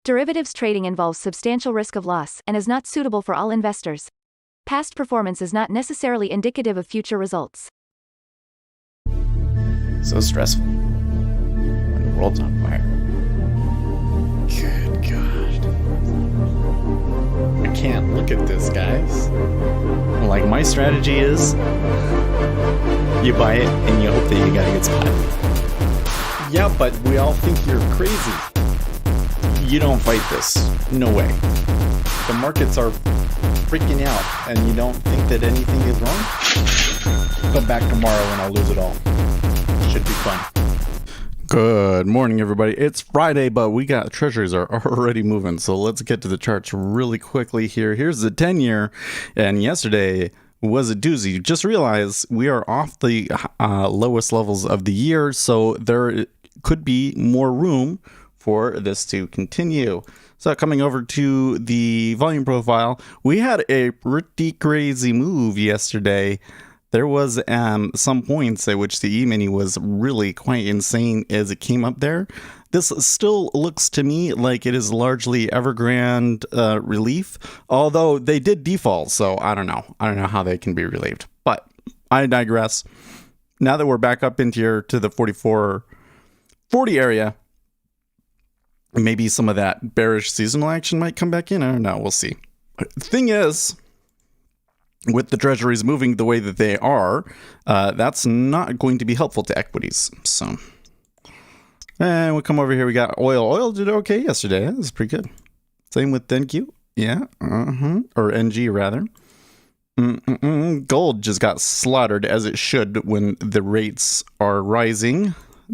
Derivatives trading involves substantial risk of loss and is not suitable for all investors. Past performance is not necessarily indicative of future results. So stressful when the world's on fire. Good God. I can't look at this, guys. Like, my strategy is you buy it and you hope that you got a good spot. Yeah, but we all think you're crazy. You don't fight this. No way. The markets are freaking out and you don't think that anything is wrong? Come back tomorrow and I'll lose it all. Should be fun. Good morning, everybody. It's Friday, but we got treasuries are already moving, so let's get to the charts really quickly here. Here's the 10-year, and yesterday was a doozy. Just realize we are off the lowest levels of the year, so there could be more room for this to continue. So coming over to the volume profile, we had a pretty crazy move yesterday. There was some points at which the E-mini was really quite insane as it came up there. This still looks to me like it is largely Evergrande relief, although they did default, so I don't know. I don't know how they can be relieved, but I digress. Now that we're back up into here to the 44.40 area, maybe some of that bearish seasonal action might come back in. I don't know. We'll see. Thing is, with the treasuries moving the way that they are, that's not going to be helpful to equities. So, and we come over here. We got oil. Oil did okay yesterday. That was pretty good. Same with NQ. Yeah. Or NG rather. Gold just got slaughtered, as it should when the rates are rising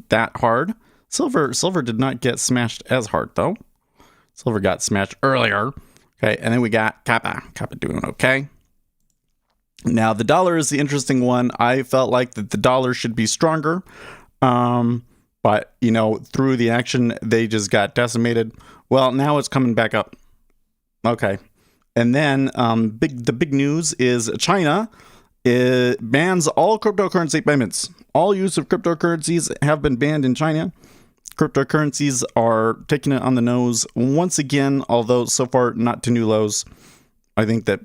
that hard. Silver did not get smashed as hard though. Silver got smashed earlier. Okay, and then we got Kappa. Kappa doing okay. Now the dollar is the interesting one. I felt like that the dollar should be stronger, but you know, through the action they just got decimated. Well, now it's coming back up. Okay, and then the big news is China bans all cryptocurrency payments. All use of cryptocurrencies have been banned in China. Cryptocurrencies are taking it on the nose once again, although so far not to new lows. I think that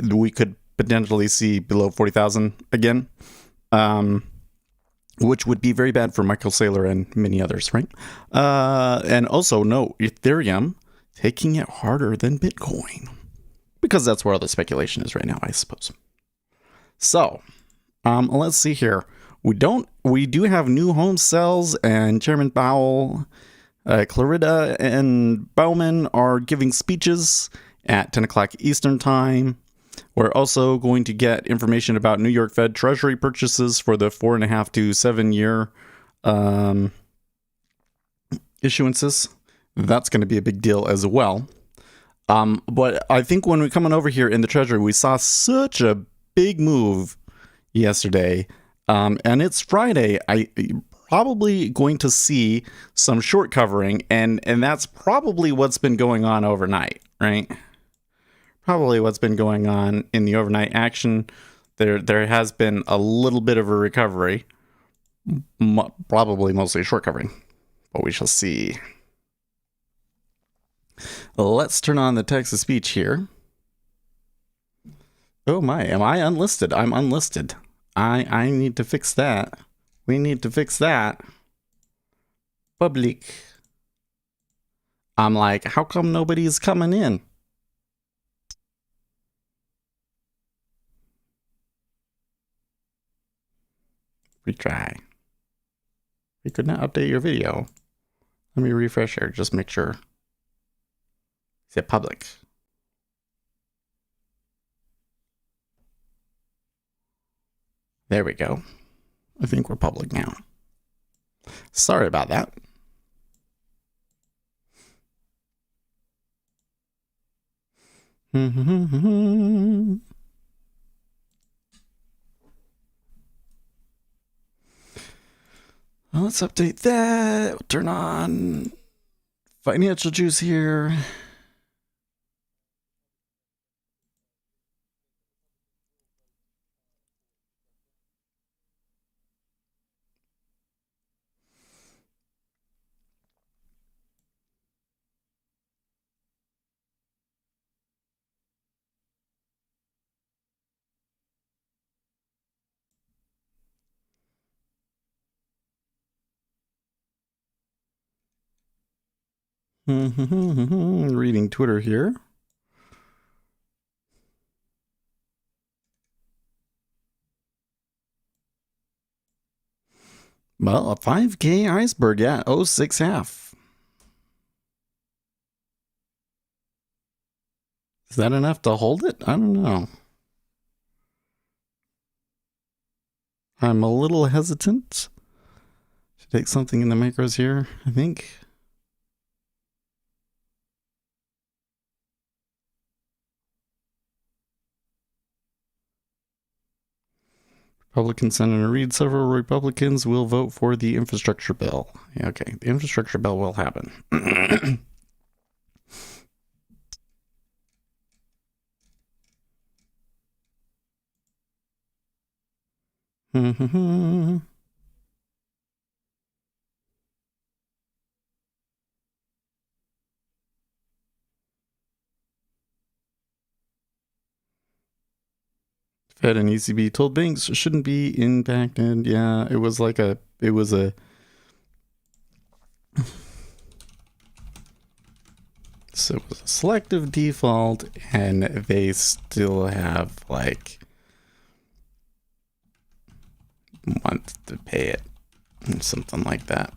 we could potentially see below 40,000 again, which would be very bad for Michael Saylor and many others, right? And also, no, Ethereum taking it harder than Bitcoin, because that's where all the speculation is right now, I suppose. So, let's see here. We do have new home sales, and Chairman Powell, Clarida, and Bowman are giving speeches at 10 o'clock Eastern time. We're also going to get information about New York Fed Treasury purchases for the 4.5 to 7 year issuances. That's going to be a big deal as well. But I think when we're coming over here in the Treasury, we saw such a big move yesterday. And it's Friday. I probably going to see some short covering, and that's probably what's been going on overnight, right? Probably what's been going on in the overnight action. There has been a little bit of a recovery, probably mostly short covering, but we shall see. Let's turn on the text to speech here. Oh my, am I unlisted? I'm unlisted. I need to fix that. We need to fix that. Public. I'm like, how come nobody's coming in? Retry. You could not update your video. Let me refresh here. Just make sure. Is it public? There we go. I think we're public now. Sorry about that. Well, let's update that. We'll turn on financial juice here. Reading Twitter here. Well, a 5K iceberg at 06.5. Is that enough to hold it? I don't know. I'm a little hesitant. Should take something in the macros here, I think. Republican Senator Reid, several Republicans will vote for the infrastructure bill. Yeah, okay, the infrastructure bill will happen. Fed and ECB told banks shouldn't be impacted. Yeah, it was a selective default, and they still have like month to pay it, something like that.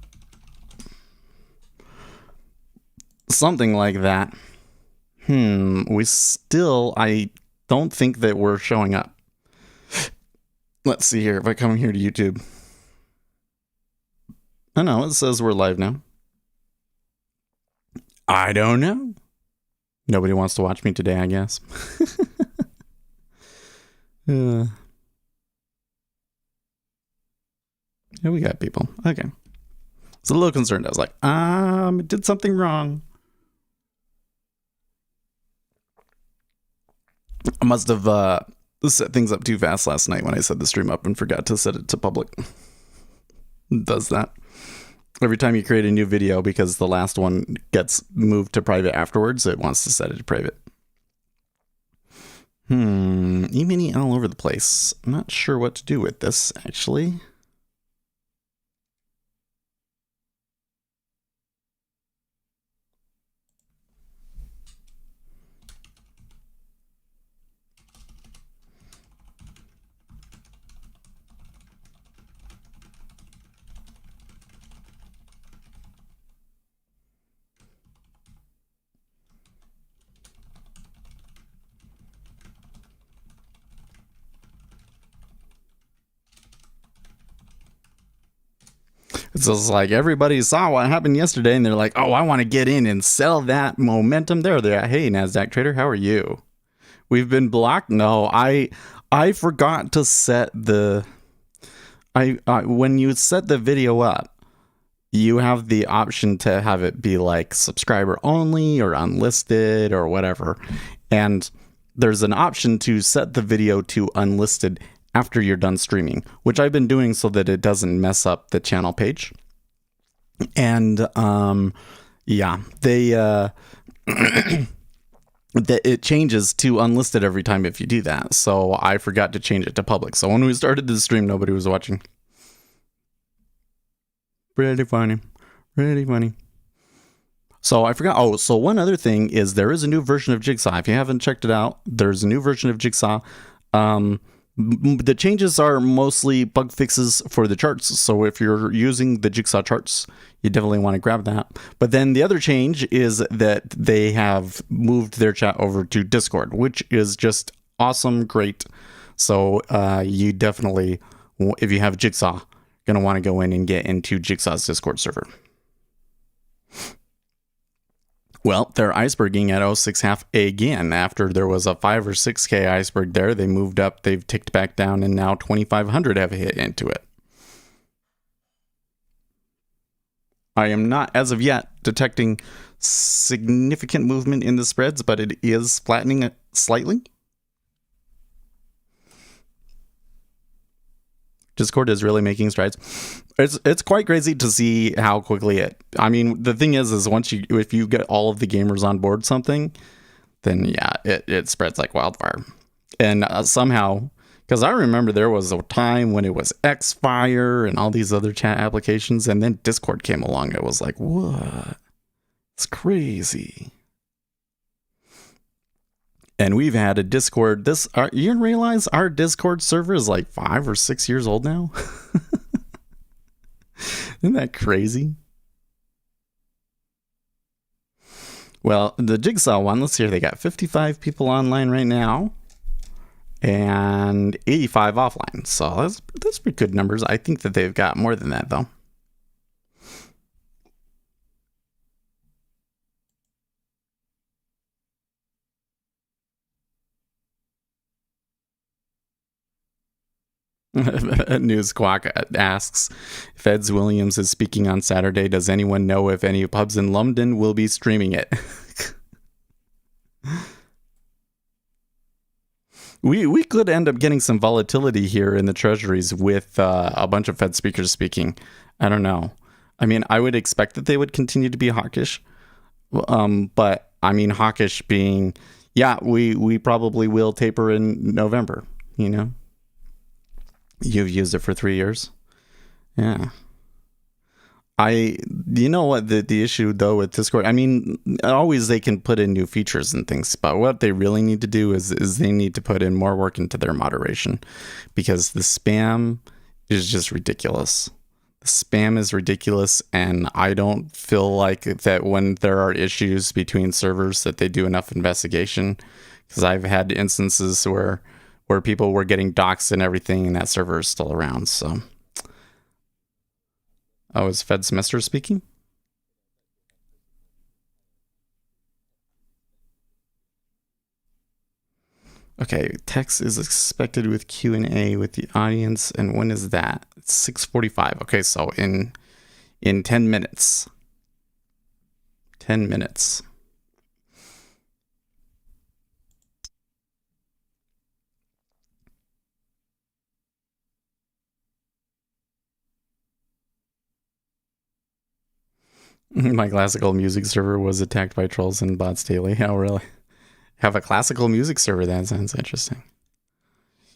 I don't think that we're showing up. Let's see here. If I come here to YouTube. Oh no, it says we're live now. I don't know. Nobody wants to watch me today, I guess. Yeah, we got people. Okay. I was a little concerned. I was like, I did something wrong. I must have set things up too fast last night when I set the stream up and forgot to set it to public. It does that. Every time you create a new video, because the last one gets moved to private afterwards, it wants to set it to private. E-mini all over the place. I'm not sure what to do with this, actually. It's just like everybody saw what happened yesterday and they're like, oh, I want to get in and sell that momentum there. They're, hey, NASDAQ trader, how are you? We've been blocked. No, I forgot to set the, when you set the video up, you have the option to have it be like subscriber only or unlisted or whatever. And there's an option to set the video to unlisted after you're done streaming, which I've been doing so that it doesn't mess up the channel page. And yeah, they it changes to unlisted every time if you do that. So I forgot to change it to public. So when we started the stream, nobody was watching. Pretty funny. So I forgot. Oh, so one other thing is there is a new version of Jigsaw. If you haven't checked it out, there's a new version of Jigsaw. The changes are mostly bug fixes for the charts. So if you're using the Jigsaw charts, you definitely want to grab that. But then the other change is that they have moved their chat over to Discord, which is just awesome, great. So you definitely, if you have Jigsaw, going to want to go in and get into Jigsaw's Discord server. Well, they're iceberging at 06.5 again. After there was a 5 or 6K iceberg there, they moved up, they've ticked back down, and now 2,500 have hit into it. I am not, as of yet, detecting significant movement in the spreads, but it is flattening it slightly. Discord is really making strides. It's quite crazy to see how quickly it. I mean, the thing is if you get all of the gamers on board something, then yeah, it spreads like wildfire. And somehow, because I remember there was a time when it was Xfire and all these other chat applications, and then Discord came along. It was like, what? It's crazy. And we've had a Discord. You realize our Discord server is like 5 or 6 years old now? Isn't that crazy? Well, the Jigsaw one, let's see here. They got 55 people online right now and 85 offline. So that's pretty good numbers. I think that they've got more than that, though. News Squawk asks, if Eds Williams is speaking on Saturday, does anyone know if any pubs in London will be streaming it? We could end up getting some volatility here in the treasuries with a bunch of Fed speakers speaking. I don't know. I mean, I would expect that they would continue to be hawkish. But I mean, hawkish being, yeah, we probably will taper in November, you know? You've used it for 3 years. Yeah. You know what the issue though with Discord, I mean, always they can put in new features and things, but what they really need to do is they need to put in more work into their moderation, because the spam is just ridiculous. The spam is ridiculous, and I don't feel like that when there are issues between servers that they do enough investigation, because I've had instances where people were getting doxxed and everything, and that server is still around. So, oh, is Fed Semester speaking? Okay, text is expected with Q&A with the audience, and when is that? It's 6:45. Okay, so in 10 minutes. 10 minutes. My classical music server was attacked by trolls and bots daily. Oh, really? Have a classical music server? That sounds interesting.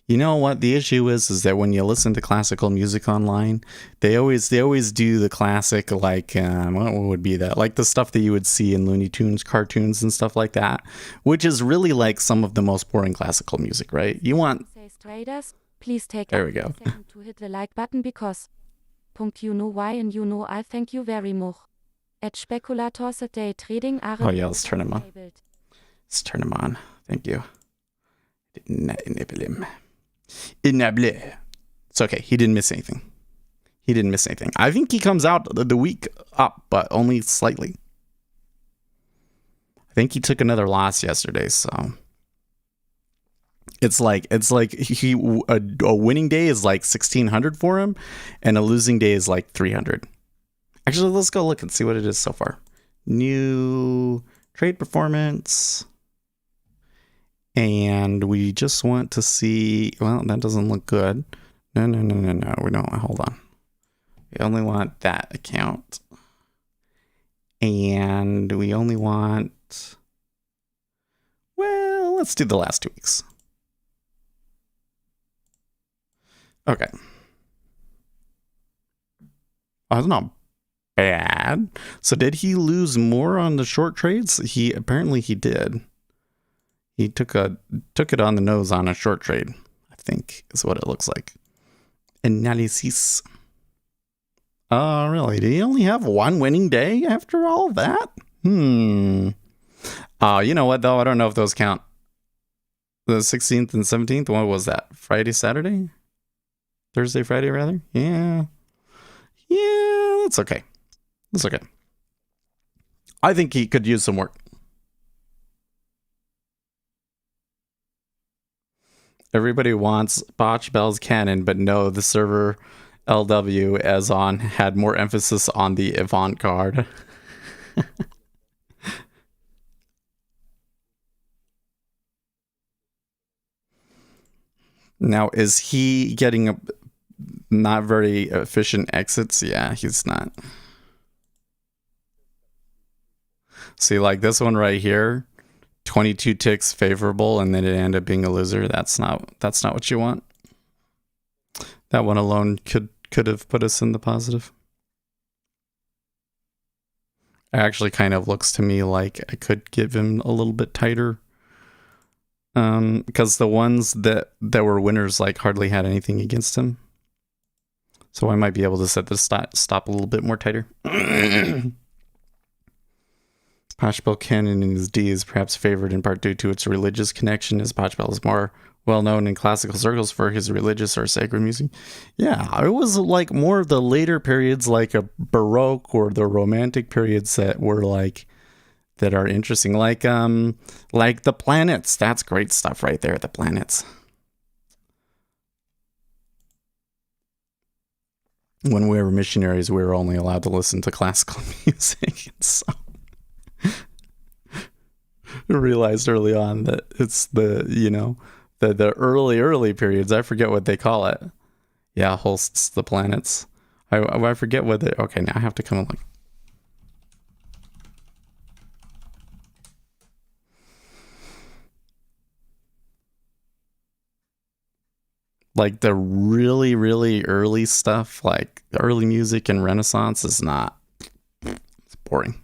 You know what the issue is that when you listen to classical music online, they always do the classic, like what would be that, like the stuff that you would see in Looney Tunes cartoons and stuff like that, which is really like some of the most boring classical music, right? You want traders, please take there we go. A second to hit the like button, because you know why, and you know I thank you very much. At speculators at day trading are Oh yeah, let's turn him on. Let's turn him on. Thank you. Enable him. Enable. It's okay. He didn't miss anything. I think he comes out the week up, but only slightly. I think he took another loss yesterday, so it's like a winning day is like 1,600 for him, and a losing day is like 300. Actually, let's go look and see what it is so far. New trade performance. And we just want to see, well, that doesn't look good. No. We don't, hold on. We only want that account. And we only want, well, let's do the last 2 weeks. Okay. Oh, that's not bad. So did he lose more on the short trades? Apparently he did. He took it on the nose on a short trade, I think is what it looks like. Analysis. Oh, really? Did he only have one winning day after all that? You know what though? I don't know if those count. The 16th and 17th. What was that? Friday, Saturday? Thursday, Friday, rather? Yeah, that's okay. That's okay. I think he could use some work. Everybody wants Botch Bell's Cannon, but no, the server LW as on had more emphasis on the avant-garde. Now, is he getting not very efficient exits? Yeah, he's not. See, like this one right here, 22 ticks favorable, and then it ended up being a loser. That's not what you want. That one alone could have put us in the positive. actually kind of looks to me like I could give him a little bit tighter. Because the ones that were winners like hardly had anything against him. So I might be able to set this stop a little bit more tighter. Pachbel Canon in his D is perhaps favored in part due to its religious connection, as Pachbel is more well known in classical circles for his religious or sacred music. Yeah, it was like more of the later periods, like a Baroque or the Romantic periods that were like that are interesting, like the planets. That's great stuff right there. The planets. When we were missionaries, we were only allowed to listen to classical music, so I realized early on that it's the the early periods. I forget what they call it. Yeah, hosts the planets. I forget what they. Okay, now I have to come and like the really, really early stuff, like the early music and Renaissance is not. It's boring.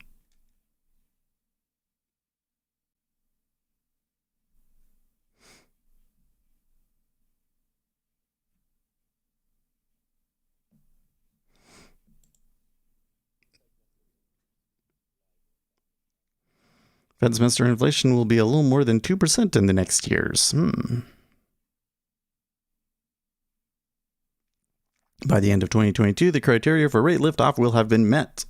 Fed's Mr. Inflation will be a little more than 2% in the next years. By the end of 2022, the criteria for rate liftoff will have been met.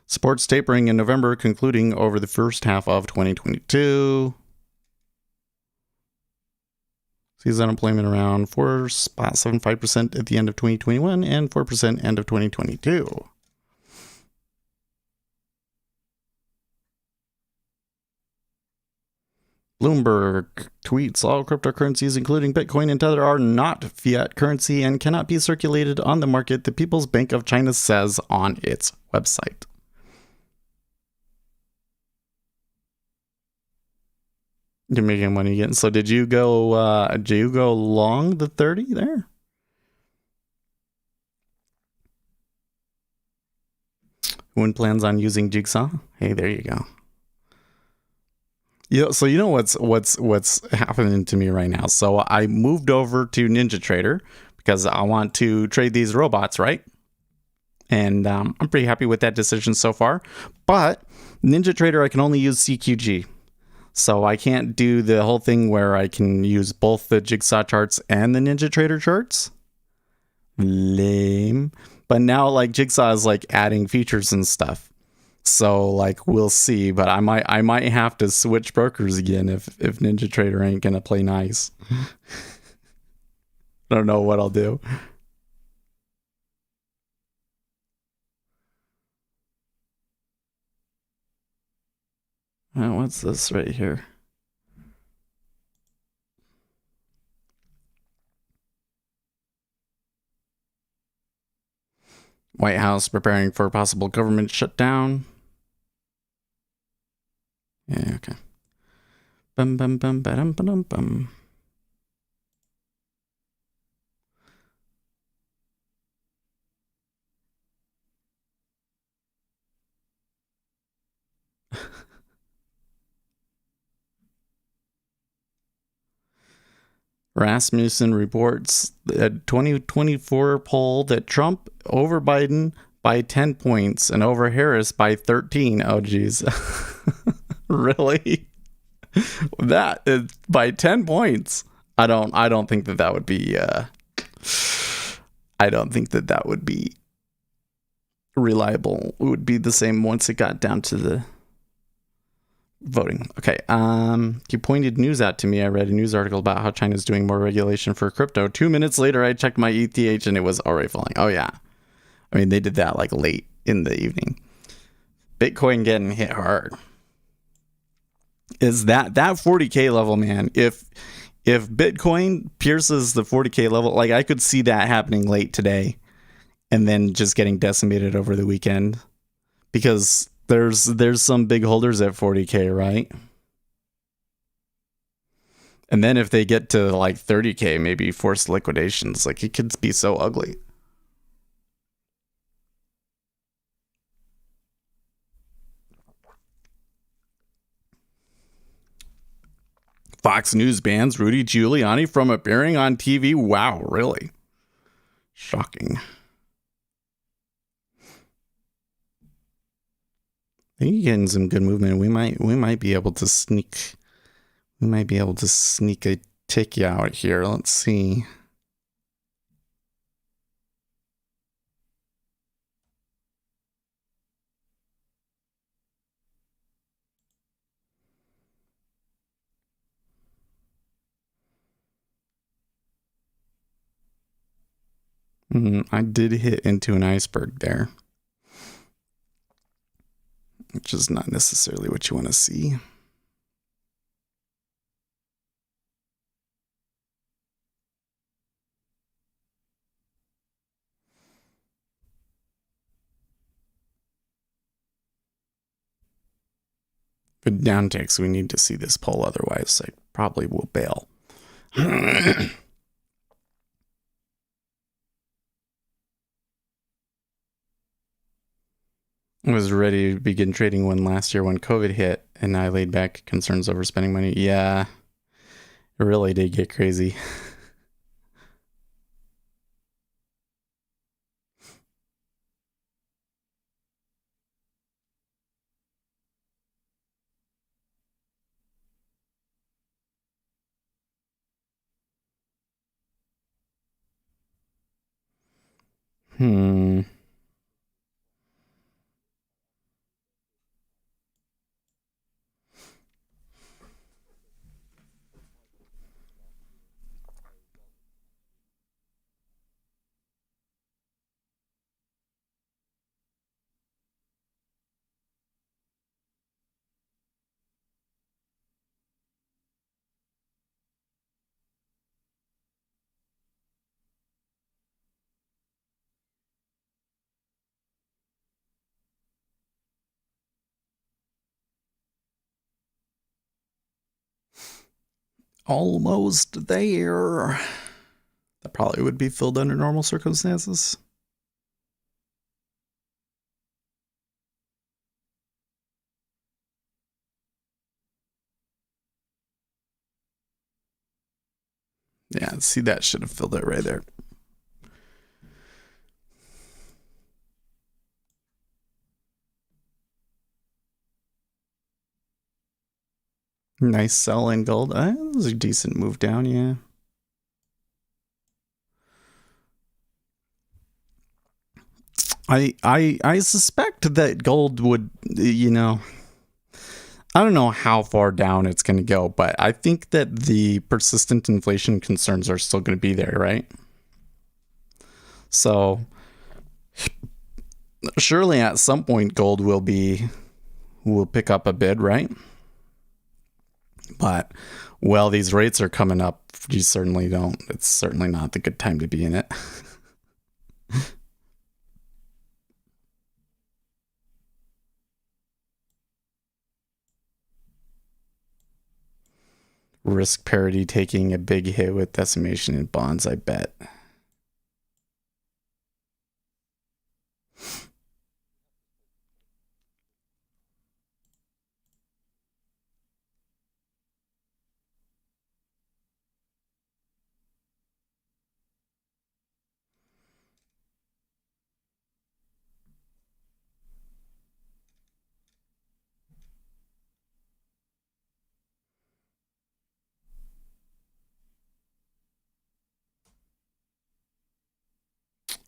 Supports tapering in November, concluding over the first half of 2022. Sees unemployment around 4.75% at the end of 2021 and 4% end of 2022. Bloomberg tweets all cryptocurrencies, including Bitcoin and Tether, are not fiat currency and cannot be circulated on the market, the People's Bank of China says on its website. You're making money again. So did you go long the 30 there? Who plans on using Jigsaw? Hey, there you go. Yeah, so you know what's happening to me right now. So I moved over to NinjaTrader because I want to trade these robots, right? And I'm pretty happy with that decision so far. But NinjaTrader, I can only use CQG. So I can't do the whole thing where I can use both the Jigsaw charts and the NinjaTrader charts. Lame. But now like Jigsaw is like adding features and stuff. So like we'll see, but I might have to switch brokers again if NinjaTrader ain't gonna play nice. I don't know what I'll do. What's this right here? White House preparing for a possible government shutdown. Yeah, okay. Bum bum bum ba-dum ba-dum bum. Rasmussen reports a 2024 poll that Trump over Biden by 10 points and over Harris by 13. Oh, geez. Really? That is by 10 points. I don't think that would be I don't think that would be reliable. It would be the same once it got down to the voting. Okay. You pointed news out to me. I read a news article about how China's doing more regulation for crypto. 2 minutes later, I checked my ETH and it was already falling. Oh yeah. I mean, they did that like late in the evening. Bitcoin getting hit hard. Is that 40K level, man? If Bitcoin pierces the 40K level, like I could see that happening late today and then just getting decimated over the weekend because there's some big holders at 40K, right? And then if they get to like 30K, maybe forced liquidations, like it could be so ugly. Fox News bans Rudy Giuliani from appearing on TV. Wow, really? Shocking. I think you're getting some good movement. We might be able to sneak a tick out here. Let's see. I did hit into an iceberg there, which is not necessarily what you want to see. But down ticks, we need to see this pull, otherwise I probably will bail. I was ready to begin trading when last year when COVID hit and I laid back concerns over spending money. Yeah, it really did get crazy. Almost there. That probably would be filled under normal circumstances. Yeah, see, that should have filled it right there. Nice sell in gold. That was a decent move down, yeah. I suspect that gold would, I don't know how far down it's going to go, but I think that the persistent inflation concerns are still going to be there, right? So surely at some point gold will pick up a bid, right? But these rates are coming up. You certainly don't. It's certainly not the good time to be in it. Risk parity taking a big hit with decimation in bonds, I bet.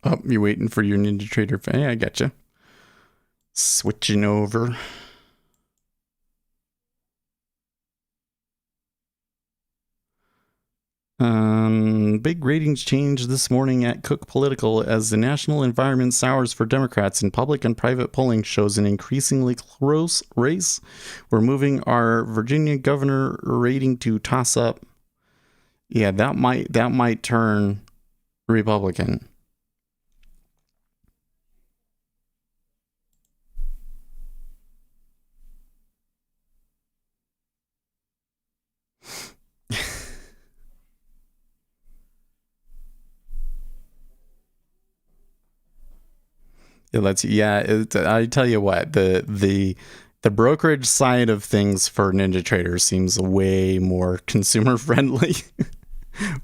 Oh, you're waiting for your Ninja Trader. Hey, I gotcha. Switching over. Big ratings change this morning at Cook Political as the national environment sours for Democrats and public and private polling shows an increasingly close race. We're moving our Virginia governor rating to toss up. Yeah, that might turn Republican. I tell you what, the The brokerage side of things for NinjaTrader seems way more consumer friendly.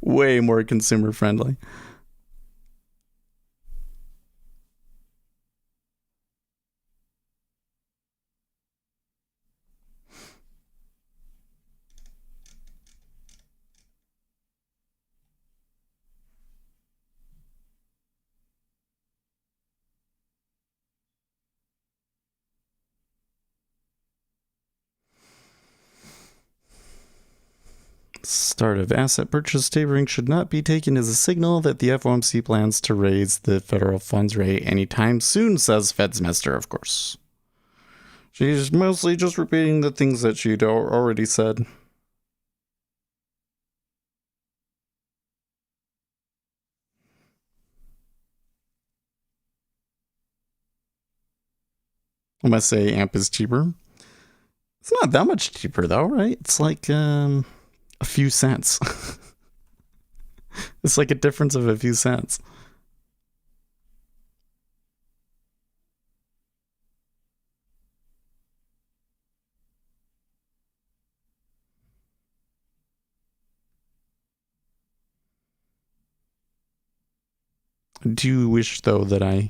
Way more consumer friendly. Start of asset purchase tapering should not be taken as a signal that the FOMC plans to raise the federal funds rate anytime soon, says Fedsmester, of course. She's mostly just repeating the things that she'd already said. I must say AMP is cheaper. It's not that much cheaper though, right? It's like a few cents. It's like a difference of a few cents. I do wish though that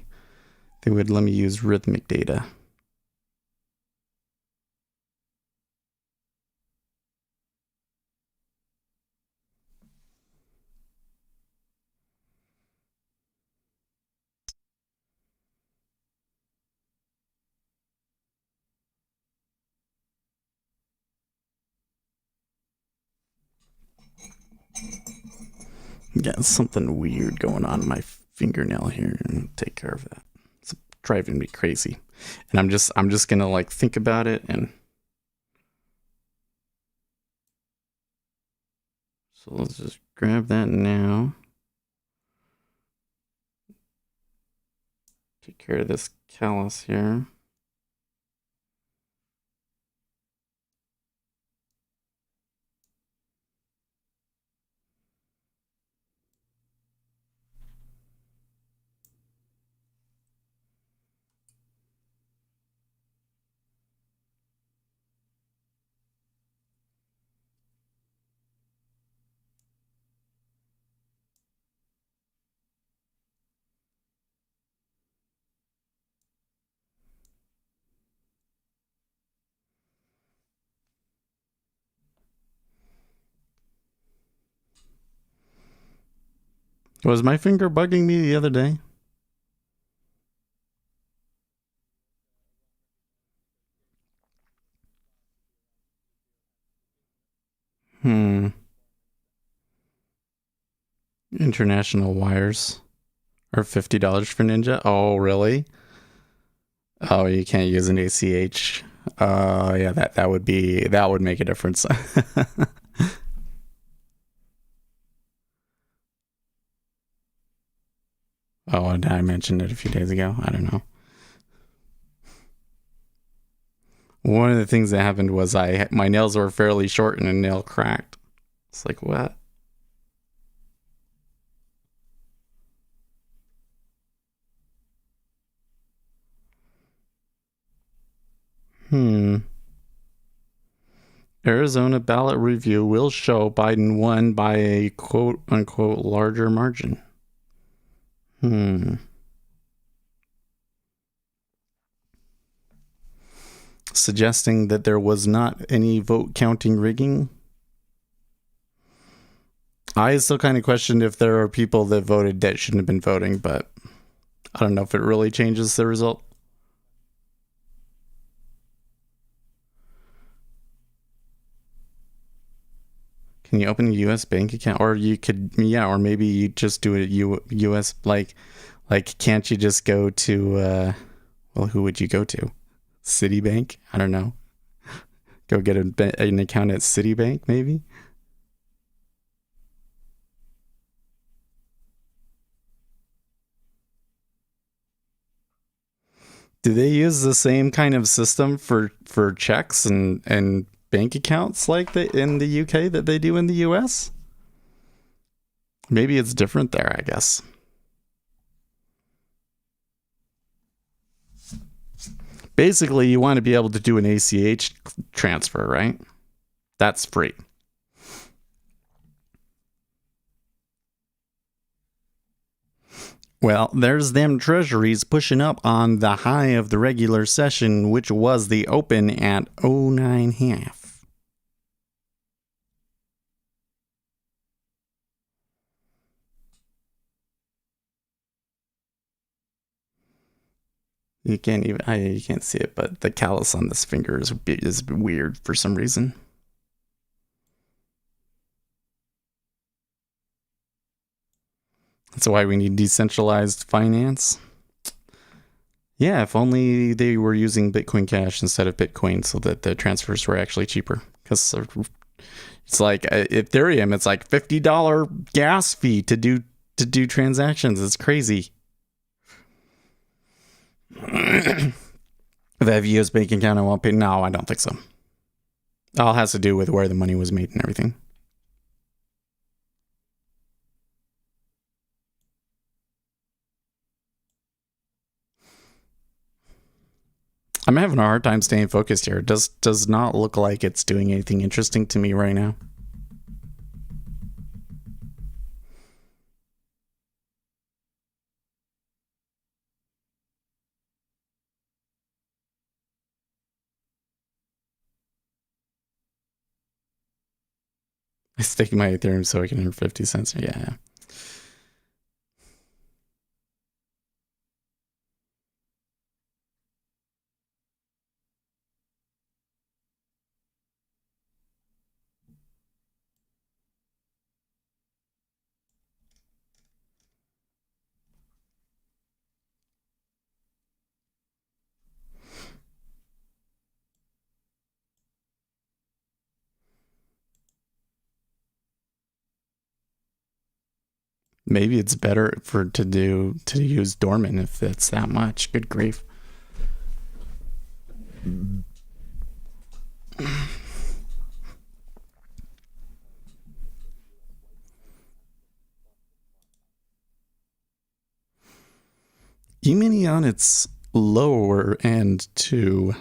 they would let me use rhythmic data. Yeah, something weird going on in my fingernail here. Take care of that. It's driving me crazy. And I'm just gonna like think about it and so let's just grab that now. Take care of this callus here. Was my finger bugging me the other day? International wires are $50 for Ninja. Oh, really? Oh, you can't use an ACH. Yeah, that would make a difference. Oh, and I mentioned it a few days ago. I don't know. One of the things that happened was my nails were fairly short and a nail cracked. It's like, what? Arizona ballot review will show Biden won by a quote unquote larger margin. Suggesting that there was not any vote counting rigging. I still kind of questioned if there are people that voted that shouldn't have been voting, but I don't know if it really changes the result. Can you open a U.S. bank account? Or you could, yeah, or maybe you just do it U.S. like can't you just go to, well, who would you go to? Citibank? I don't know. Go get an account at Citibank, maybe? Do they use the same kind of system for checks and bank accounts like in the UK that they do in the US? Maybe it's different there, I guess. Basically, you want to be able to do an ACH transfer, right? That's free. Well, there's them treasuries pushing up on the high of the regular session, which was the open at 09.5. You can't even you can't see it, but the callus on this finger is weird for some reason. That's why we need decentralized finance. Yeah, if only they were using Bitcoin Cash instead of Bitcoin so that the transfers were actually cheaper. Because it's like Ethereum, it's like $50 gas fee to do transactions. It's crazy. If I have a US bank account, I won't pay. No, I don't think so. It all has to do with where the money was made and everything. I'm having a hard time staying focused here. It does not look like it's doing anything interesting to me right now. I stake my Ethereum so I can earn 50 cents. Yeah. Maybe it's better to use Dorman if it's that much. Good grief. E-mini on its lower end too.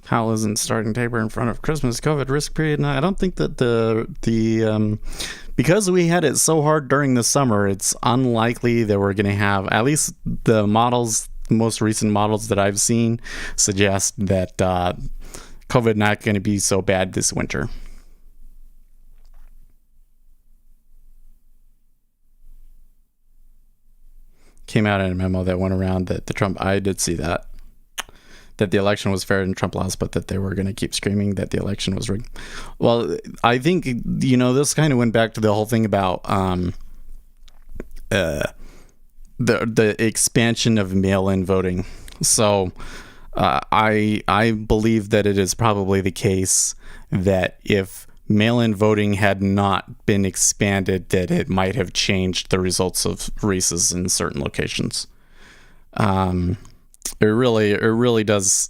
Powell isn't starting taper in front of Christmas COVID risk period. And I don't think that because we had it so hard during the summer, it's unlikely that we're going to have, at least the most recent models that I've seen suggest that COVID not going to be so bad this winter. Came out in a memo that went around that I did see that the election was fair and Trump lost, but that they were going to keep screaming that the election was rigged. Well, I think, this kind of went back to the whole thing about the expansion of mail-in voting. So I believe that it is probably the case that if mail-in voting had not been expanded, that it might have changed the results of races in certain locations. It really does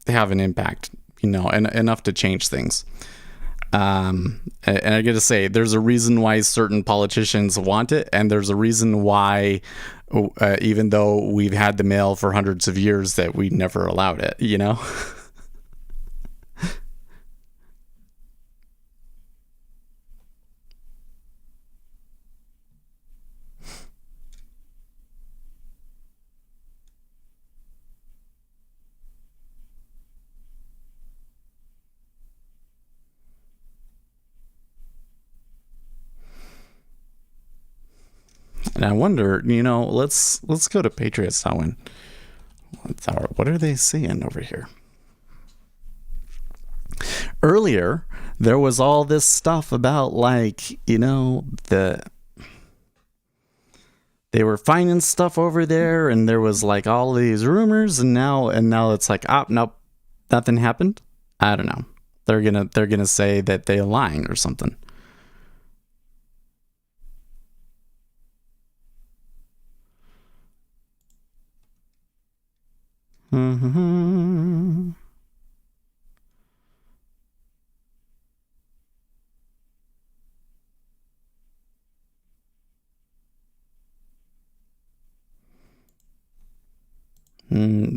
have an impact, and enough to change things. And I got to say, there's a reason why certain politicians want it, and there's a reason why, even though we've had the mail for hundreds of years, that we never allowed it, And I wonder, let's go to Patriots Town. What are they saying over here? Earlier, there was all this stuff about they were finding stuff over there, and there was like all these rumors, and now it's like, nope, nothing happened. I don't know. They're gonna say that they're lying or something.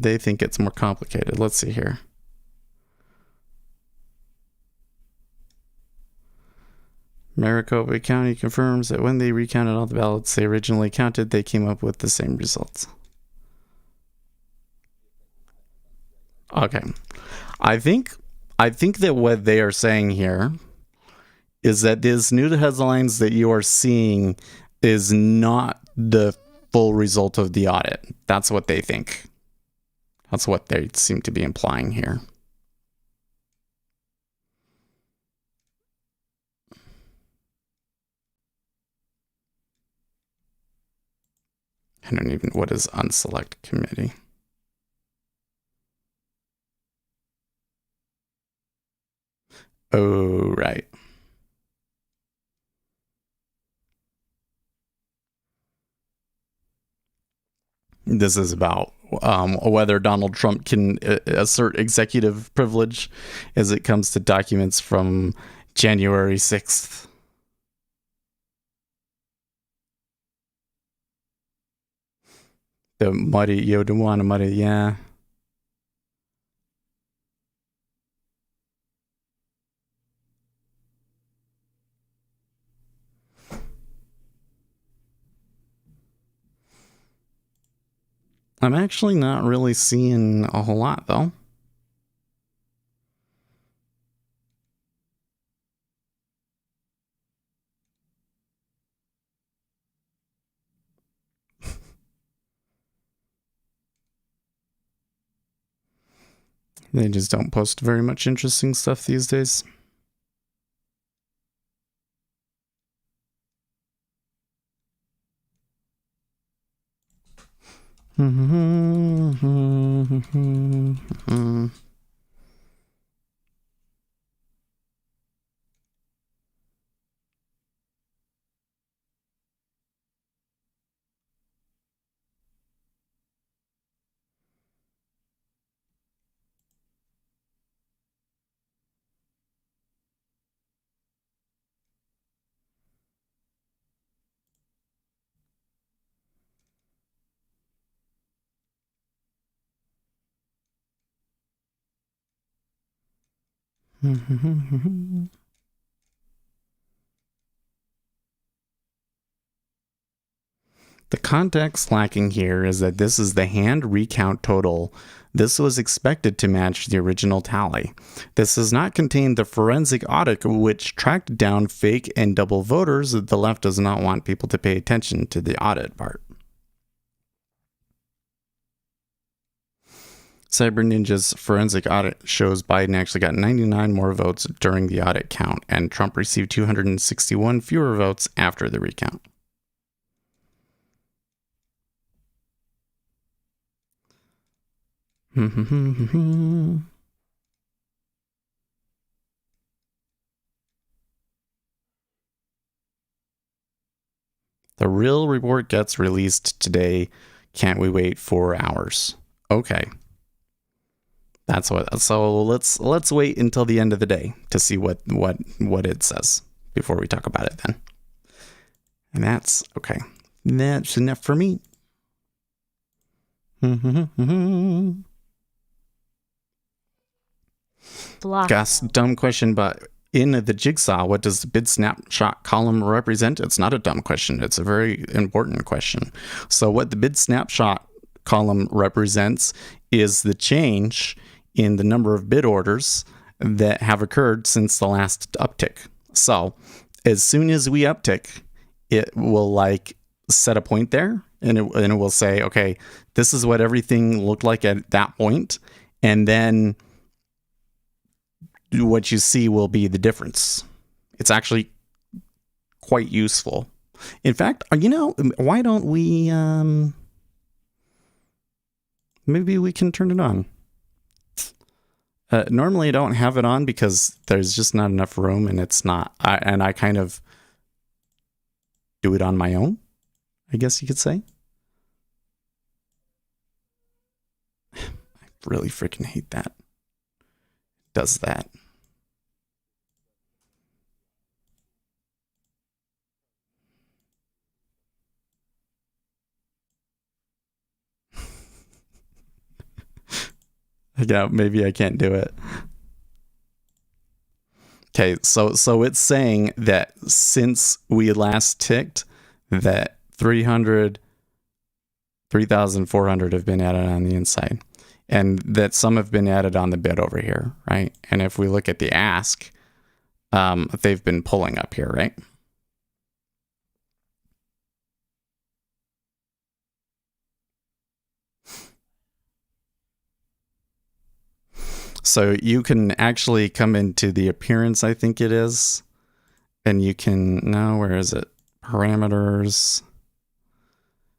They think it's more complicated. Let's see here. Maricopa County confirms that when they recounted all the ballots they originally counted, they came up with the same results. Okay. I think that what they are saying here is that these new headlines that you are seeing is not the full result of the audit. That's what they think. That's what they seem to be implying here. I don't even, what is unselect committee? Oh, right. This is about whether Donald Trump can assert executive privilege as it comes to documents from January 6th. The muddy, don't want to muddy, yeah. I'm actually not really seeing a whole lot, though. They just don't post very much interesting stuff these days. The context lacking here is that this is the hand recount total. This was expected to match the original tally. This does not contain the forensic audit which tracked down fake and double voters. The left does not want people to pay attention to the audit part. Cyber Ninja's forensic audit shows Biden actually got 99 more votes during the audit count, and Trump received 261 fewer votes after the recount. The real report gets released today. Can't we wait 4 hours? Okay. That's what. So let's wait until the end of the day to see what it says before we talk about it then. And that's okay. That's enough for me. Gus, dumb question, but in the jigsaw, what does the bid snapshot column represent? It's not a dumb question. It's a very important question. So what the bid snapshot column represents is the change in the number of bid orders that have occurred since the last uptick. So as soon as we uptick, it will set a point there, and it will say, okay, this is what everything looked like at that point, and then what you see will be the difference. It's actually quite useful. In fact, why don't we, maybe we can turn it on. Normally I don't have it on because there's just not enough room, and I kind of do it on my own, I guess you could say. I really freaking hate that. It does that. Yeah, maybe I can't do it. Okay, so it's saying that since we last ticked, that 3,400 have been added on the inside, and that some have been added on the bid over here, right? And if we look at the ask, they've been pulling up here, right? So you can actually come into the appearance, I think it is, and you can, no, where is it? Parameters,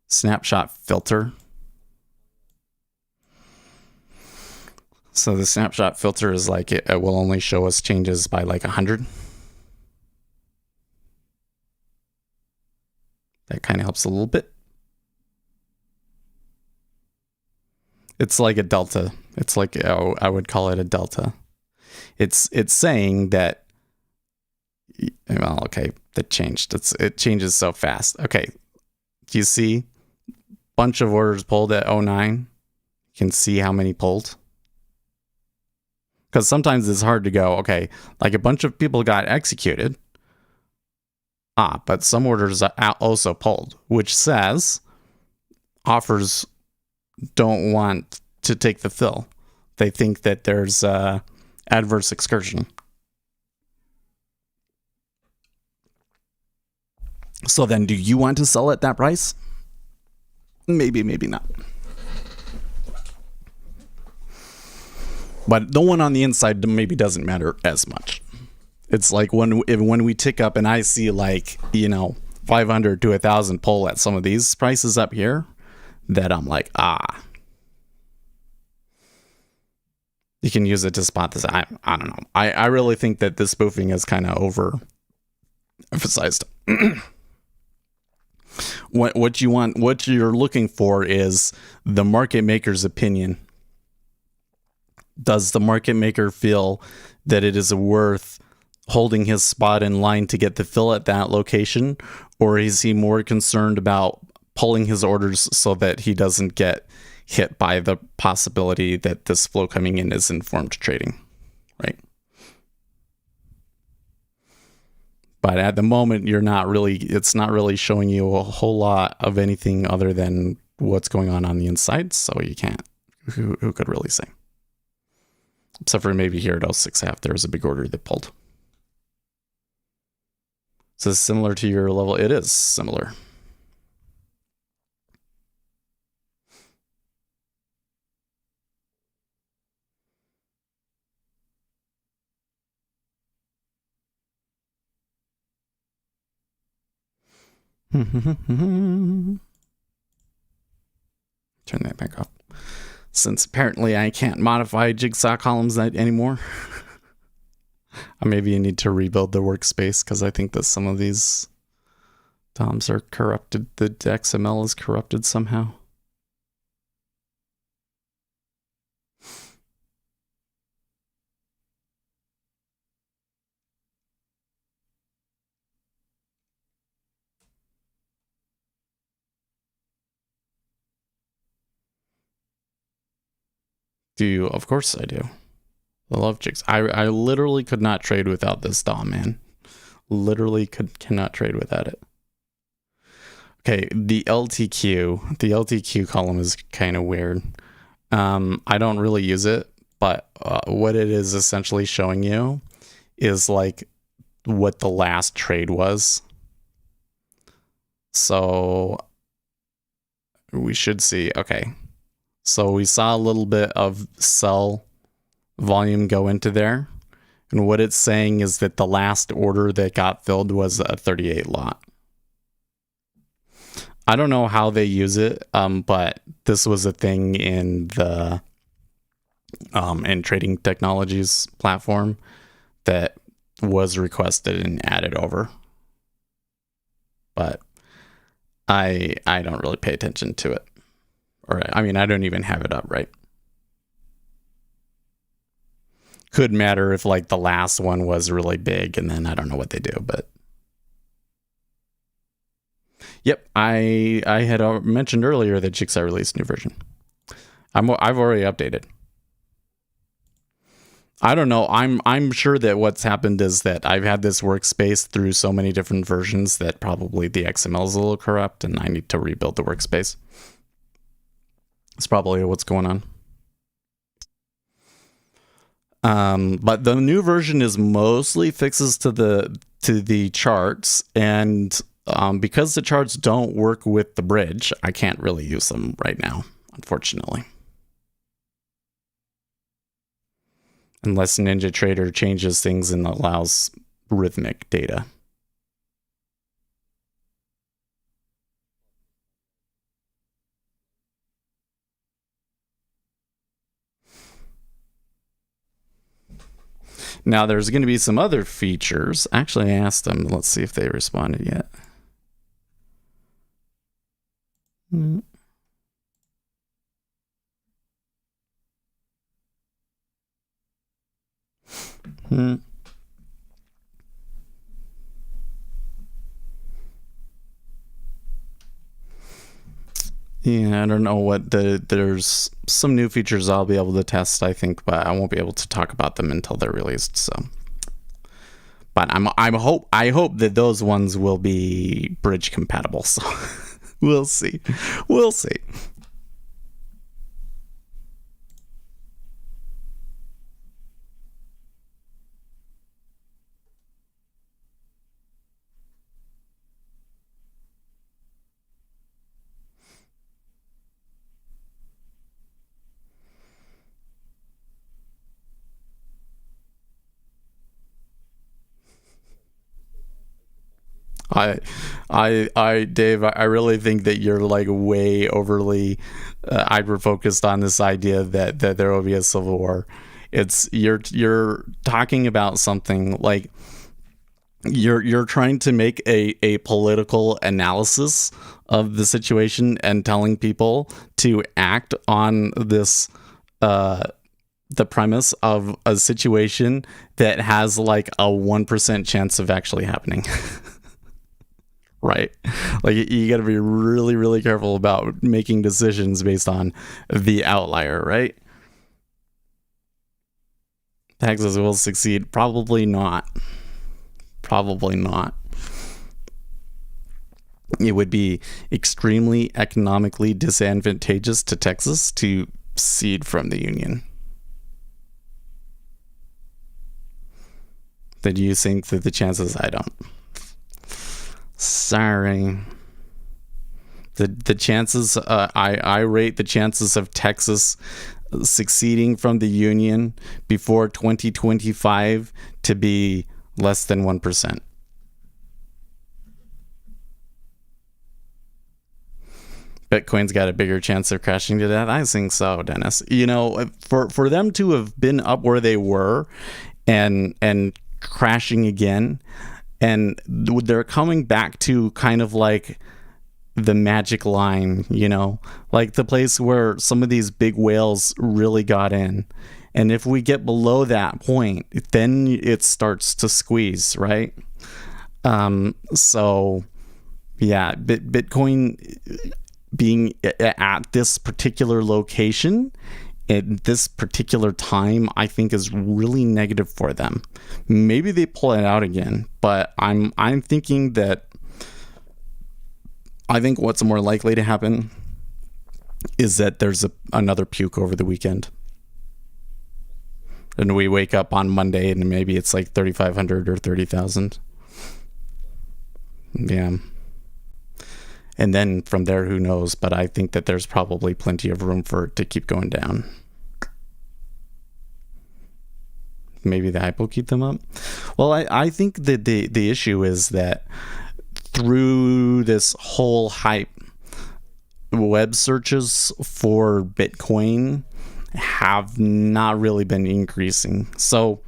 snapshot filter. So the snapshot filter is like, it will only show us changes by like 100. That kind of helps a little bit. It's like a delta. It's like, I would call it a delta. It's saying that, well, okay, that changed. It changes so fast. Okay, do you see? Bunch of orders pulled at 09. You can see how many pulled. Because sometimes it's hard to go, okay, like a bunch of people got executed. But some orders also pulled, which says offers don't want to take the fill. They think that there's adverse excursion. So then, do you want to sell at that price? Maybe, maybe not. But the one on the inside maybe doesn't matter as much. It's like when we tick up and I see like, 500 to 1,000 pull at some of these prices up here, that I'm like, you can use it to spot this. I don't know. I really think that this spoofing is kind of over emphasized. What you're looking for is the market maker's opinion. Does the market maker feel that it is worth holding his spot in line to get the fill at that location, or is he more concerned about pulling his orders so that he doesn't get hit by the possibility that this flow coming in is informed trading, right? But at the moment, it's not really showing you a whole lot of anything other than what's going on the inside, so you can't. Who could really say? Except for maybe here at 06.5, there was a big order that pulled. So similar to your level, it is similar. Turn that back off. Since apparently I can't modify jigsaw columns anymore. Maybe you need to rebuild the workspace because I think that some of these DOMs are corrupted. The XML is corrupted somehow. Do you? Of course I do. I love jigs. I literally could not trade without this DOM, man. Literally cannot trade without it. Okay, the LTQ column is kind of weird. I don't really use it, but what it is essentially showing you is like what the last trade was. So we should see, okay. So we saw a little bit of sell volume go into there. And what it's saying is that the last order that got filled was a 38 lot. I don't know how they use it, but this was a thing in the in Trading Technologies platform that was requested and added over. But I don't really pay attention to it. Or I mean, I don't even have it up, right? Could matter if like the last one was really big and then I don't know what they do, but yep, I had mentioned earlier that Jigsaw released a new version. I've already updated. I don't know. I'm sure that what's happened is that I've had this workspace through so many different versions that probably the XML is a little corrupt and I need to rebuild the workspace. That's probably what's going on. But the new version is mostly fixes to the charts, and because the charts don't work with the bridge, I can't really use them right now, unfortunately. Unless NinjaTrader changes things and allows rhythmic data. Now, there's going to be some other features. Actually, I asked them. Let's see if they responded yet. Yeah, I don't know what there's some new features I'll be able to test, I think, but I won't be able to talk about them until they're released. So, but I hope that those ones will be bridge compatible. So we'll see. Dave, I really think that you're like way overly hyper focused on this idea that there will be a civil war. You're talking about something like you're trying to make a political analysis of the situation and telling people to act on this the premise of a situation that has like a 1% chance of actually happening. Right? Like you got to be really, really careful about making decisions based on the outlier, right? Texas will succeed. Probably not. It would be extremely economically disadvantageous to Texas to secede from the Union. Then do you think that the chances? I don't. Sorry. The chances, I rate the chances of Texas succeeding from the Union before 2025 to be less than 1%. Bitcoin's got a bigger chance of crashing to death. I think so, Dennis. You know, for them to have been up where they were and crashing again, and they're coming back to kind of like the magic line, you know, like the place where some of these big whales really got in. And if we get below that point, then it starts to squeeze, right? So yeah, Bitcoin being at this particular location at this particular time, I think is really negative for them. Maybe they pull it out again, but I'm thinking that I think what's more likely to happen is that there's another puke over the weekend. And we wake up on Monday and maybe it's like 3,500 or 30,000. Yeah. And then from there, who knows? But I think that there's probably plenty of room for it to keep going down. Maybe the hype will keep them up. Well, I think that the issue is that through this whole hype, web searches for Bitcoin have not really been increasing. So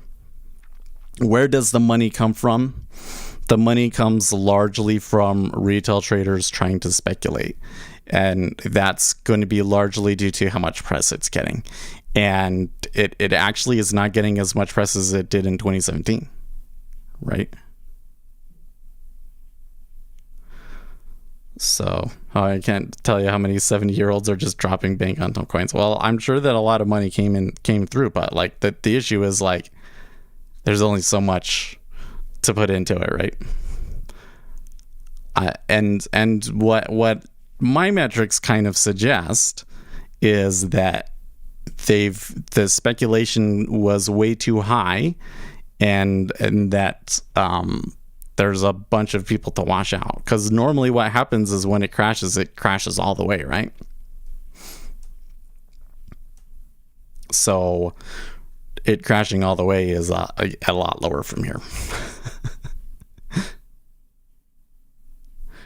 where does the money come from? The money comes largely from retail traders trying to speculate. And that's going to be largely due to how much press it's getting. And it actually is not getting as much press as it did in 2017, right? So I can't tell you how many 70-year-olds are just dropping bank on coins. Well, I'm sure that a lot of money came through, but like the issue is like there's only so much to put into it, right? And what my metrics kind of suggest is that the speculation was way too high, and that there's a bunch of people to wash out. Because normally what happens is when it crashes all the way, right? So it crashing all the way is a lot lower from here.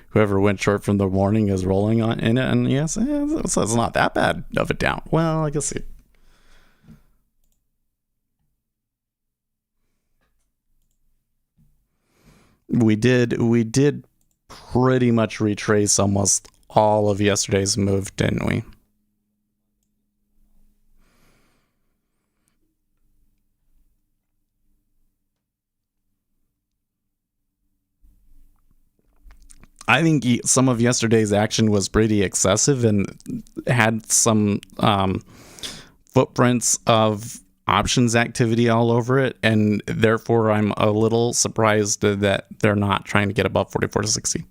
Whoever went short from the morning is rolling on in it, and yes, so it's not that bad of a down. Well, I guess we did pretty much retrace almost all of yesterday's move, didn't we? I think some of yesterday's action was pretty excessive and had some footprints of options activity all over it, and therefore I'm a little surprised that they're not trying to get above 44.60.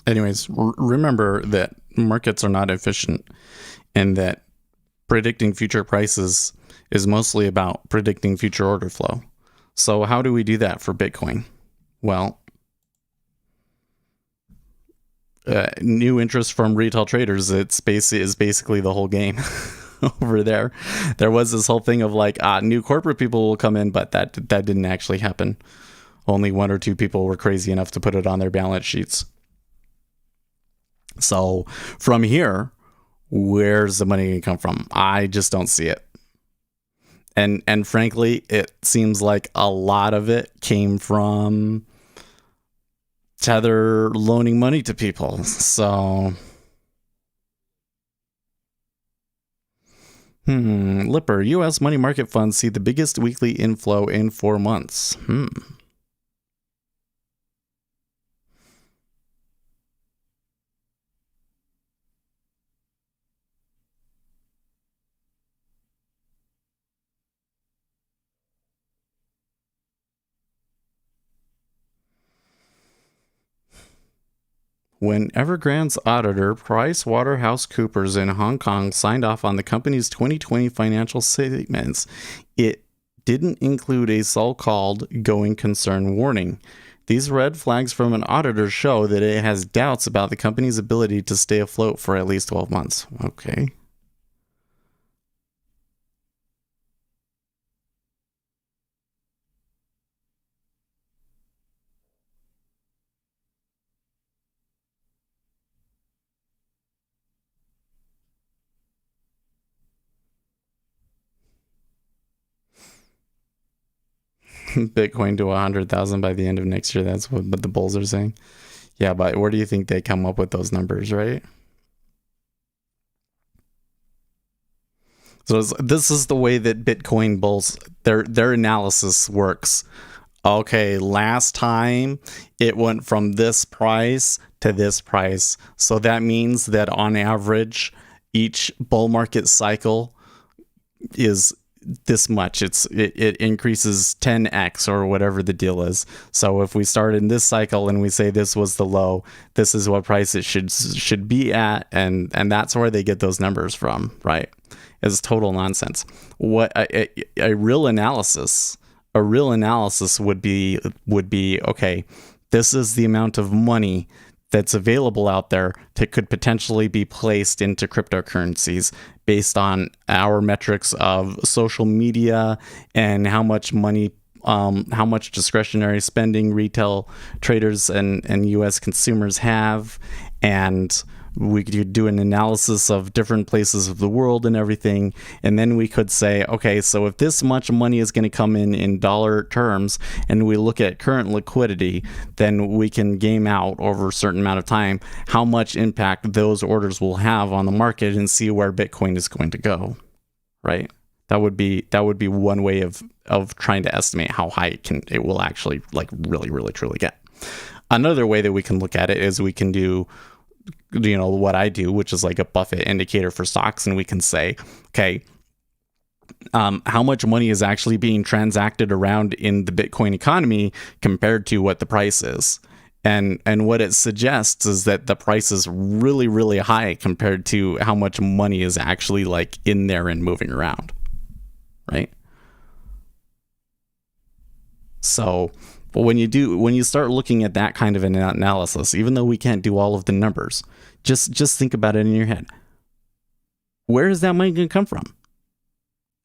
Anyways, remember that markets are not efficient, and that predicting future prices is mostly about predicting future order flow. So how do we do that for Bitcoin? Well, new interest from retail traders, is basically the whole game over there. There was this whole thing of like, new corporate people will come in, but that didn't actually happen. Only one or two people were crazy enough to put it on their balance sheets. So from here, where's the money going to come from? I just don't see it. And frankly, it seems like a lot of it came from Tether loaning money to people. So, Lipper, U.S. money market funds see the biggest weekly inflow in 4 months. When Evergrande's auditor, PricewaterhouseCoopers in Hong Kong, signed off on the company's 2020 financial statements, it didn't include a so-called going concern warning. These red flags from an auditor show that it has doubts about the company's ability to stay afloat for at least 12 months. Okay. Bitcoin to 100,000 by the end of next year. That's what the bulls are saying. Yeah, but where do you think they come up with those numbers, right? So this is the way that Bitcoin bulls, their analysis works. Okay, last time it went from this price to this price. So that means that on average, each bull market cycle is this much. It increases 10x or whatever the deal is. So if we start in this cycle and we say this was the low, this is what price it should be at, and that's where they get those numbers from, right? It's total nonsense. What a real analysis would be, okay, this is the amount of money that's available out there that could potentially be placed into cryptocurrencies based on our metrics of social media and how much money, how much discretionary spending retail traders and US consumers have. And we could do an analysis of different places of the world and everything. And then we could say, okay, so if this much money is going to come in dollar terms, and we look at current liquidity, then we can game out over a certain amount of time how much impact those orders will have on the market and see where Bitcoin is going to go, right? That would be one way of trying to estimate how high it will actually like really, really, truly get. Another way that we can look at it is we can do, what I do, which is like a Buffett indicator for stocks, and we can say, okay, how much money is actually being transacted around in the Bitcoin economy compared to what the price is. And what it suggests is that the price is really, really high compared to how much money is actually like in there and moving around, right? So when you start looking at that kind of an analysis, even though we can't do all of the numbers, just think about it in your head. Where is that money going to come from?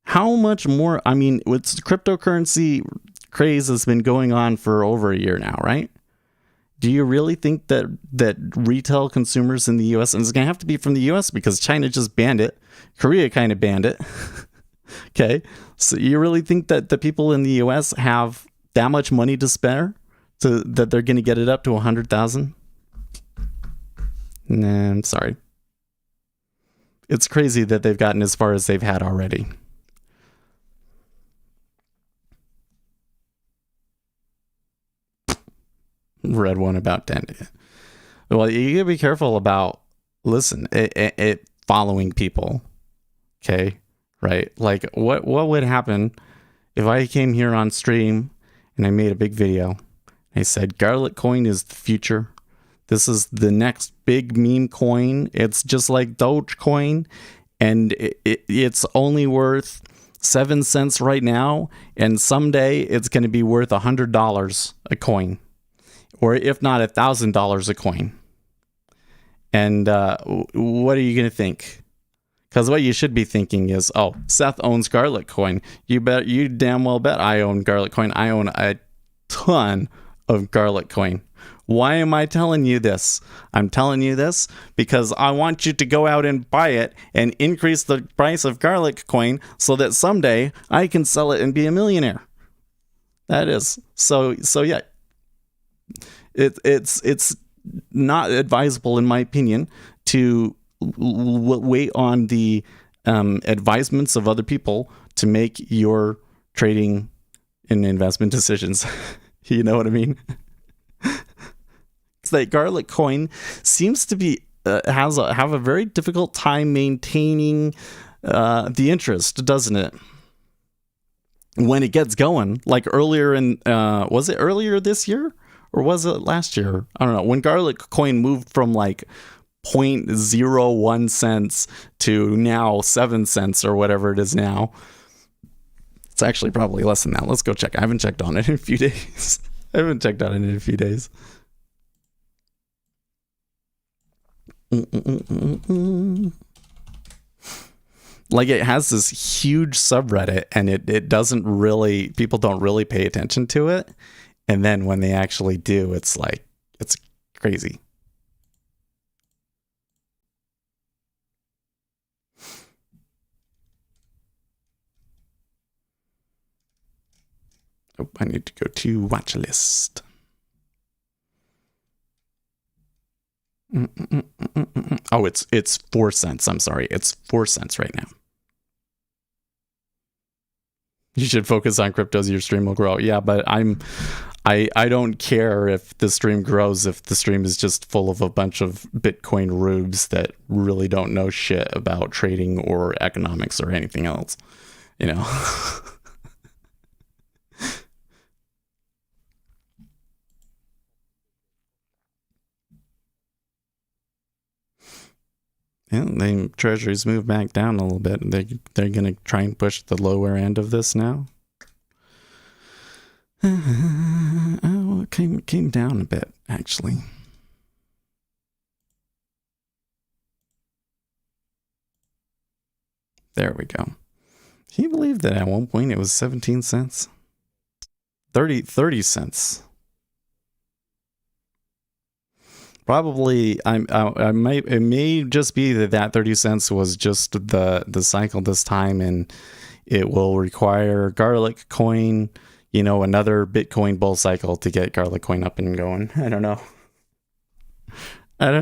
How much more? I mean, with cryptocurrency craze has been going on for over a year now, right? Do you really think that retail consumers in the US, and it's going to have to be from the US because China just banned it, Korea kind of banned it. Okay, so you really think that the people in the US have that much money to spare that they're going to get it up to 100,000? Nah, I'm sorry. It's crazy that they've gotten as far as they've had already. Read one about 10. Well, you gotta be careful about, listen, it following people. Okay, right? Like, what would happen if I came here on stream and I made a big video? I said, Garlic coin is the future. This is the next big meme coin. It's just like Dogecoin, and it's only worth 7 cents right now, and someday it's going to be worth $100 a coin, or if not $1,000 a coin. And what are you going to think? Because what you should be thinking is, oh, Seth owns Garlic coin. You damn well bet I own Garlic coin. I own a ton of Garlic coin. Why am I telling you this? I'm telling you this because I want you to go out and buy it and increase the price of Garlic coin so that someday I can sell it and be a millionaire. That is. So yeah. It's not advisable, in my opinion, to wait on the advisements of other people to make your trading and investment decisions. You know what I mean? It's like Garlic coin seems to be have a very difficult time maintaining the interest, doesn't it? When it gets going, like earlier in was it earlier this year or was it last year? I don't know. When Garlic coin moved from like 0.01 cents to now 7 cents or whatever it is now. It's actually probably less than that. Let's go check. I haven't checked on it in a few days. Like, it has this huge subreddit, and it doesn't really, people don't really pay attention to it. And then when they actually do, it's like, it's crazy. Oh, I need to go to watch list. Oh, it's 4 cents. I'm sorry. It's 4 cents right now. You should focus on cryptos. Your stream will grow. Yeah, but I don't care if the stream grows if the stream is just full of a bunch of Bitcoin rubes that really don't know shit about trading or economics or anything else. you know. Yeah, the treasuries move back down a little bit. They're gonna try and push the lower end of this now. Oh, it came down a bit actually. There we go. Can you believe that at one point it was 17 cents? 30 cents. Probably it may just be that 30 cents was just the cycle this time, and it will require Garlic Coin, another Bitcoin bull cycle to get Garlic Coin up and going. I don't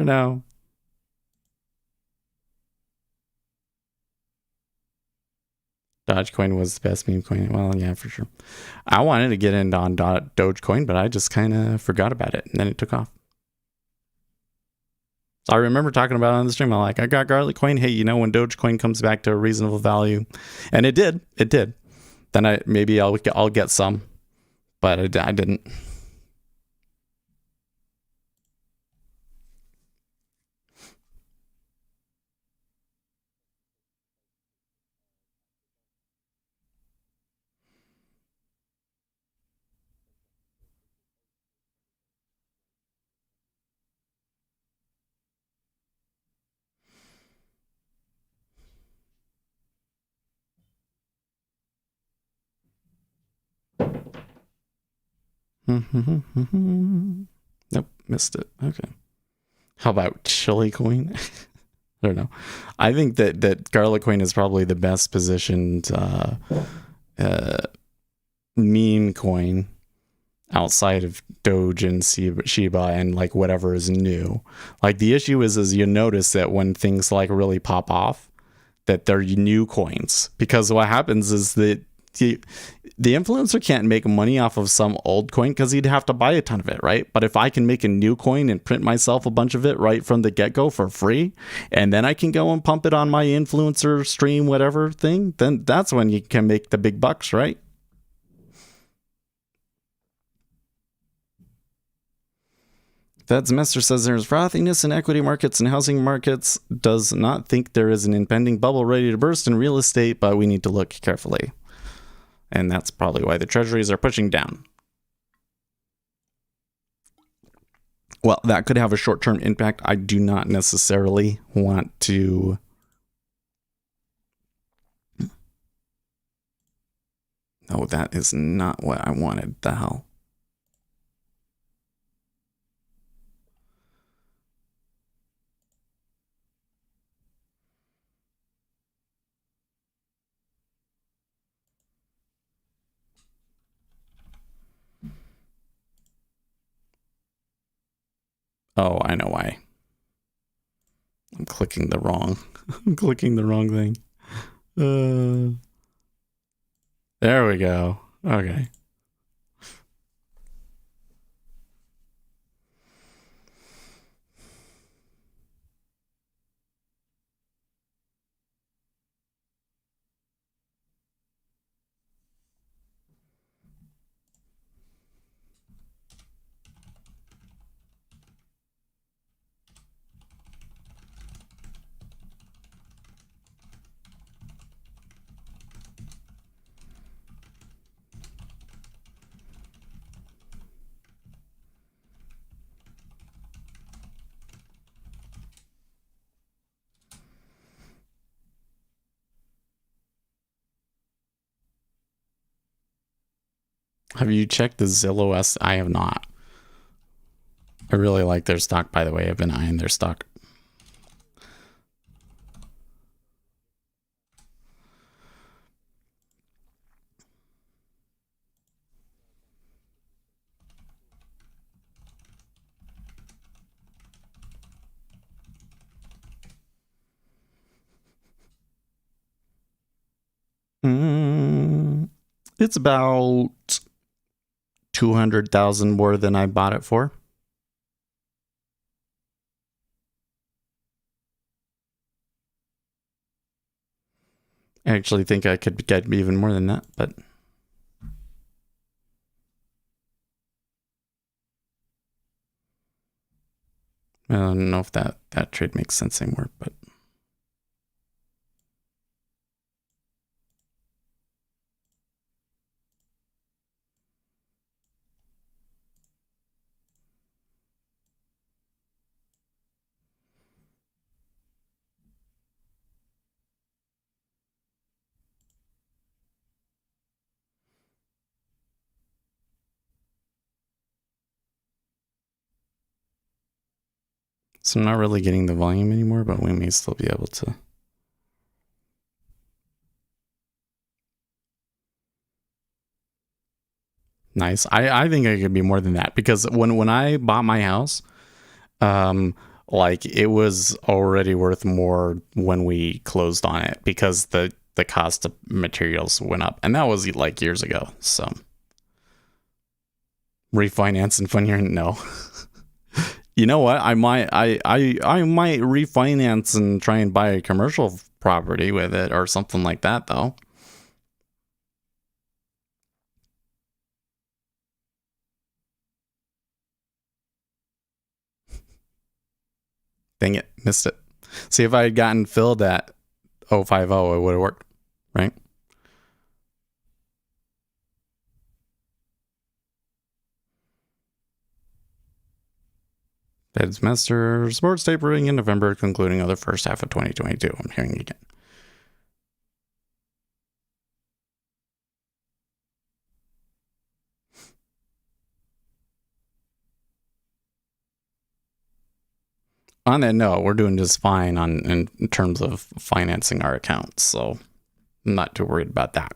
know. Dogecoin was the best meme coin. Well, yeah, for sure. I wanted to get in on Dogecoin, but I just kind of forgot about it, and then it took off. So I remember talking about it on the stream. I'm like, I got Garlic Coin. Hey, when Dogecoin comes back to a reasonable value, and it did. Then I'll get some, but I didn't. Nope, missed it. Okay. How about Chili Coin? I don't know. I think that Garlic Coin is probably the best positioned meme coin outside of Doge and Shiba and like whatever is new. Like the issue is you notice that when things like really pop off, that they're new coins, because what happens is that the influencer can't make money off of some old coin because he'd have to buy a ton of it, right? But if I can make a new coin and print myself a bunch of it right from the get-go for free, and then I can go and pump it on my influencer stream whatever thing, then that's when you can make the big bucks, right? That semester says there's frothiness in equity markets and housing markets, does not think there is an impending bubble ready to burst in real estate, but we need to look carefully. And that's probably why the treasuries are pushing down. Well, that could have a short-term impact. I do not necessarily want to... No, that is not what I wanted. The hell? Oh, I know why. I'm clicking the wrong. I'm clicking the wrong thing. There we go. Okay. Have you checked the Zillow S? I have not. I really like their stock, by the way. I've been eyeing their stock. It's about 200,000 more than I bought it for. I actually think I could get even more than that, but I don't know if that trade makes sense anymore, but so I'm not really getting the volume anymore, but we may still be able to. Nice. I think I could be more than that, because when I bought my house, like it was already worth more when we closed on it, because the cost of materials went up, and that was like years ago. So refinance and fun year, no. You know what? I might refinance and try and buy a commercial property with it or something like that, though. Dang it, missed it. See, if I had gotten filled at 050, it would have worked, right? Headmaster sports tapering in November, concluding of the first half of 2022. I'm hearing again. On that note, we're doing just fine in terms of financing our accounts, so I'm not too worried about that.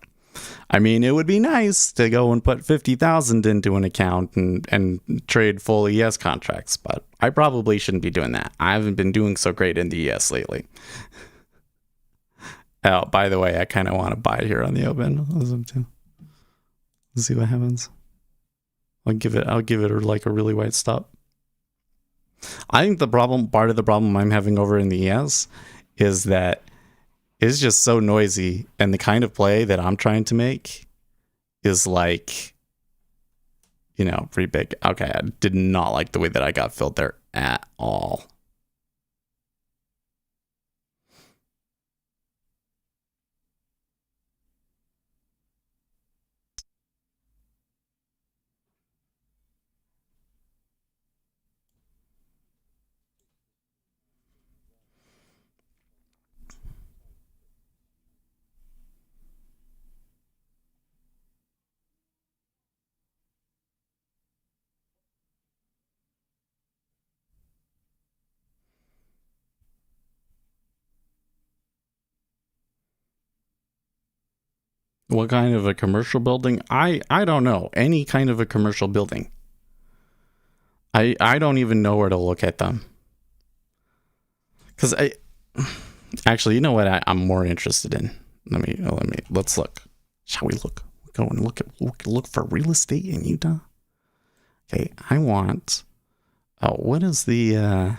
I mean, it would be nice to go and put 50,000 into an account and trade full ES contracts, but I probably shouldn't be doing that. I haven't been doing so great in the ES lately. Oh, by the way, I kind of want to buy it here on the open. Let's see what happens. I'll give it like a really wide stop. I think part of the problem I'm having over in the ES is that it's just so noisy, and the kind of play that I'm trying to make is like, pretty big. Okay, I did not like the way that I got filled there at all. What kind of a commercial building? I don't know. Any kind of a commercial building. I don't even know where to look at them. Because actually, you know what I'm more interested in? Let's look. Shall we look? Go and look for real estate in Utah. Okay, I want. What is the?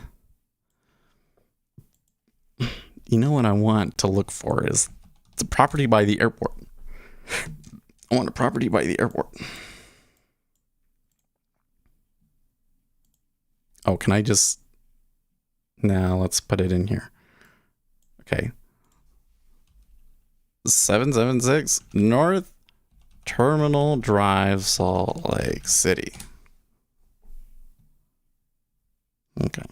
You know what I want to look for is the property by the airport. I want a property by the airport. Oh, can I just... Now let's put it in here. Okay. 776 North Terminal Drive, Salt Lake City. Okay.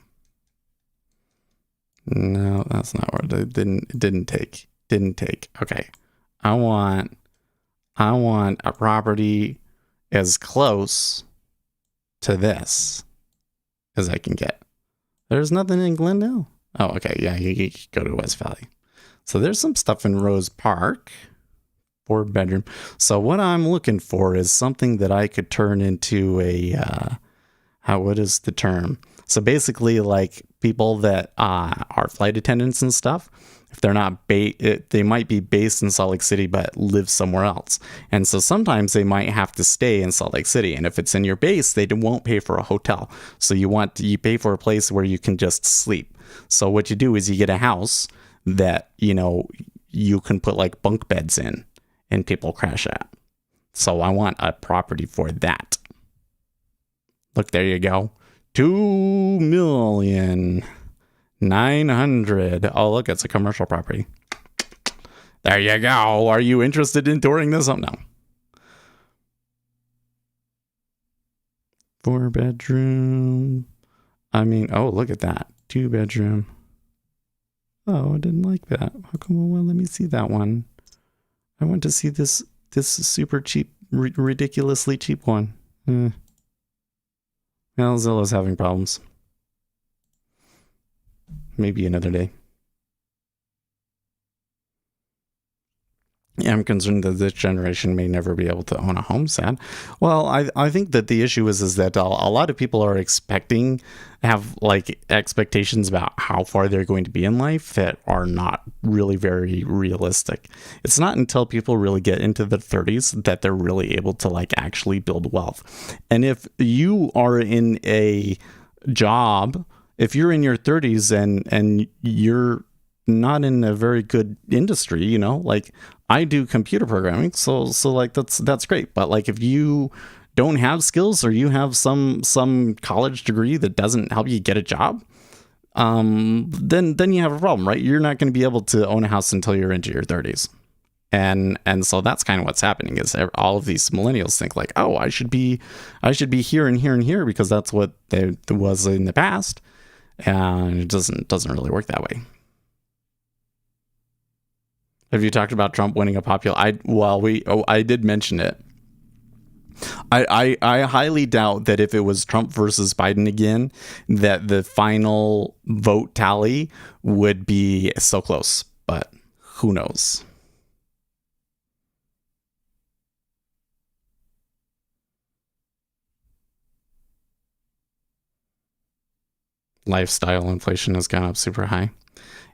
No, that's not what it didn't take. Okay. I want a property as close to this as I can get. There's nothing in Glendale. Oh, okay. Yeah, you go to West Valley. So there's some stuff in Rose Park, 4-bedroom. So what I'm looking for is something that I could turn into a, what is the term? So basically, like people that are flight attendants and stuff, if they're not they might be based in Salt Lake City but live somewhere else, and so sometimes they might have to stay in Salt Lake City. And if it's in your base, they won't pay for a hotel. So you pay for a place where you can just sleep. So what you do is you get a house that you can put like bunk beds in and people crash at. So I want a property for that. Look, there you go. 2,900,000. Oh, look, it's a commercial property. There you go. Are you interested in touring this? Oh, no. 4-bedroom. I mean, oh, look at that. 2-bedroom. Oh, I didn't like that. How come? Well, let me see that one. I want to see this super cheap, ridiculously cheap one. Well, Zillow's having problems. Maybe another day. Yeah, I'm concerned that this generation may never be able to own a home, sad. Well, I think that the issue is that a lot of people are have like expectations about how far they're going to be in life that are not really very realistic. It's not until people really get into their 30s that they're really able to like actually build wealth. And if you are in a job, if you're in your 30s and you're not in a very good industry, you know, like I do computer programming, so like that's great. But like if you don't have skills or you have some college degree that doesn't help you get a job, then you have a problem, right? You're not going to be able to own a house until you're into your 30s. And so that's kind of what's happening is all of these millennials think like, oh, I should be here and here and here because that's what it was in the past. And it doesn't really work that way. Have you talked about Trump winning a popular? I did mention it. I highly doubt that if it was Trump versus Biden again, that the final vote tally would be so close. But who knows? Lifestyle inflation has gone up super high.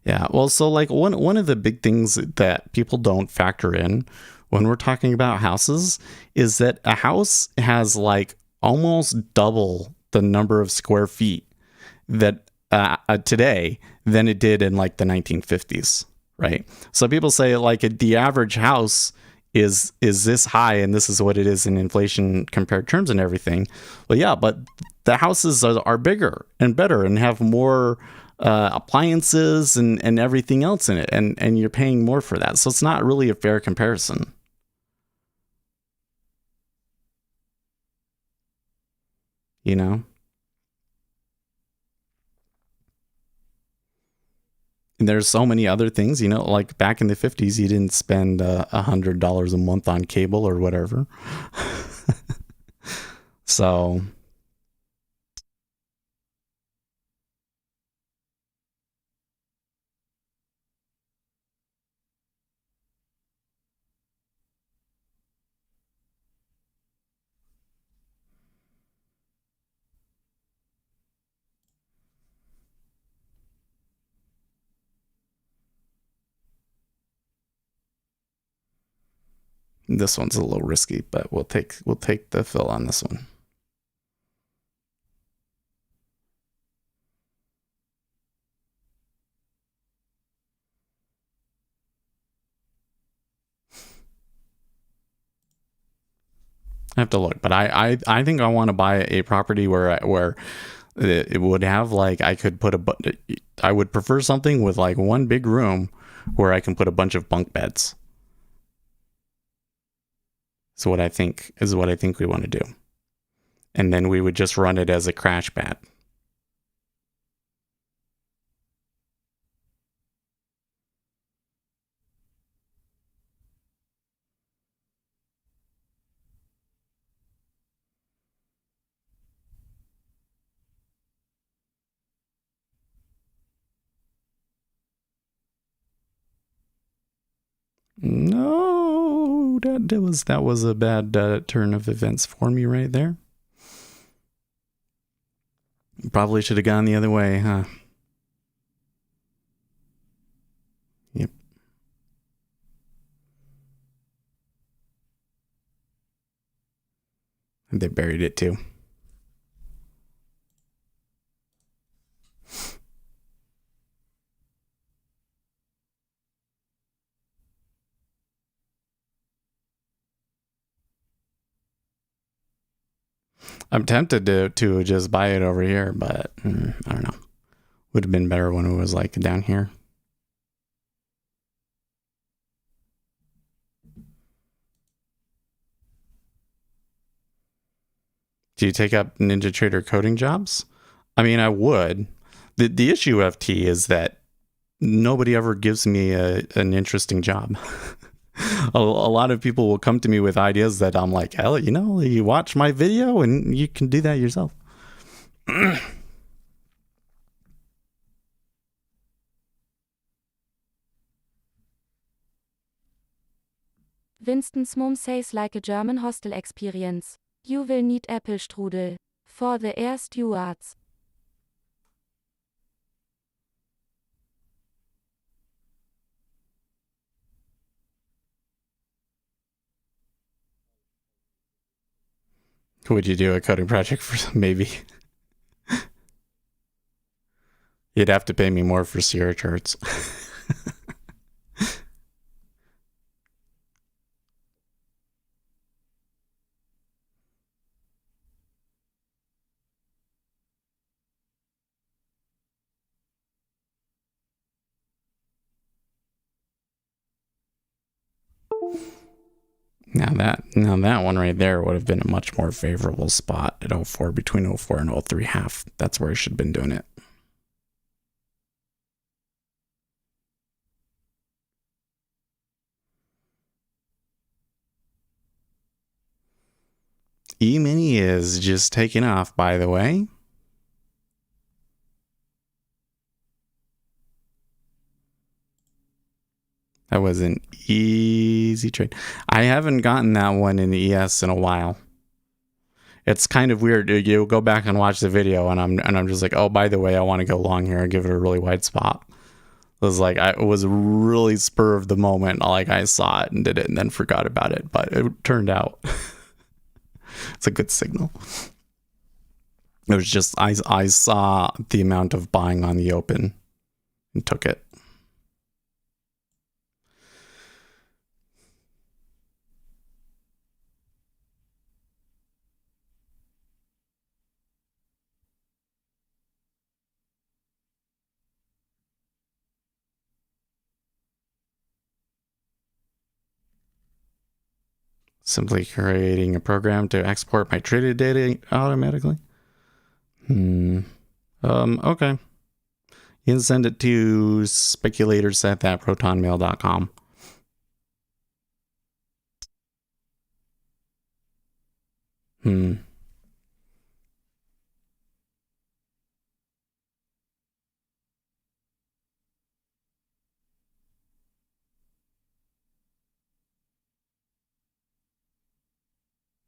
Yeah, well, so like one of the big things that people don't factor in when we're talking about houses is that a house has like almost double the number of square feet that today than it did in like the 1950s, right? So people say like the average house is this high and this is what it is in inflation compared terms and everything. Well, yeah, but the houses are bigger and better and have more appliances and everything else in it, and you're paying more for that, so it's not really a fair comparison, you know. And there's so many other things, you know, like back in the 50s you didn't spend $100 a month on cable or whatever. So this one's a little risky, but we'll take the fill on this one. I have to look, but I think I want to buy a property where it would have like I could put I would prefer something with like one big room where I can put a bunch of bunk beds. So what I think we want to do. And then we would just run it as a crash pad. No, that was a bad turn of events for me right there. Probably should have gone the other way, huh? Yep. And they buried it too. I'm tempted to just buy it over here, but I don't know. Would have been better when it was like down here. Do you take up NinjaTrader coding jobs? I mean, I would. The issue, FT, is that nobody ever gives me an interesting job. A lot of people will come to me with ideas that I'm like, hell, you watch my video and you can do that yourself. Winston's mom says like a German hostel experience. You will need apple strudel. For the air stewards. Would you do a coding project for maybe? You'd have to pay me more for Sierra charts. Now that one right there would have been a much more favorable spot at 04, between 04 and 03 half. That's where I should have been doing it. E-mini is just taking off, by the way. That was an easy trade. I haven't gotten that one in the ES in a while. It's kind of weird. You go back and watch the video, and I'm just like, oh, by the way, I want to go long here and give it a really wide spot. It was like it was really spur of the moment. Like I saw it and did it, and then forgot about it. But it turned out it's a good signal. It was just I saw the amount of buying on the open and took it. Simply creating a program to export my traded data automatically. Okay. You can send it to speculatorseth@protonmail.com.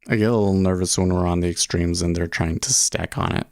I get a little nervous when we're on the extremes and they're trying to stack on it.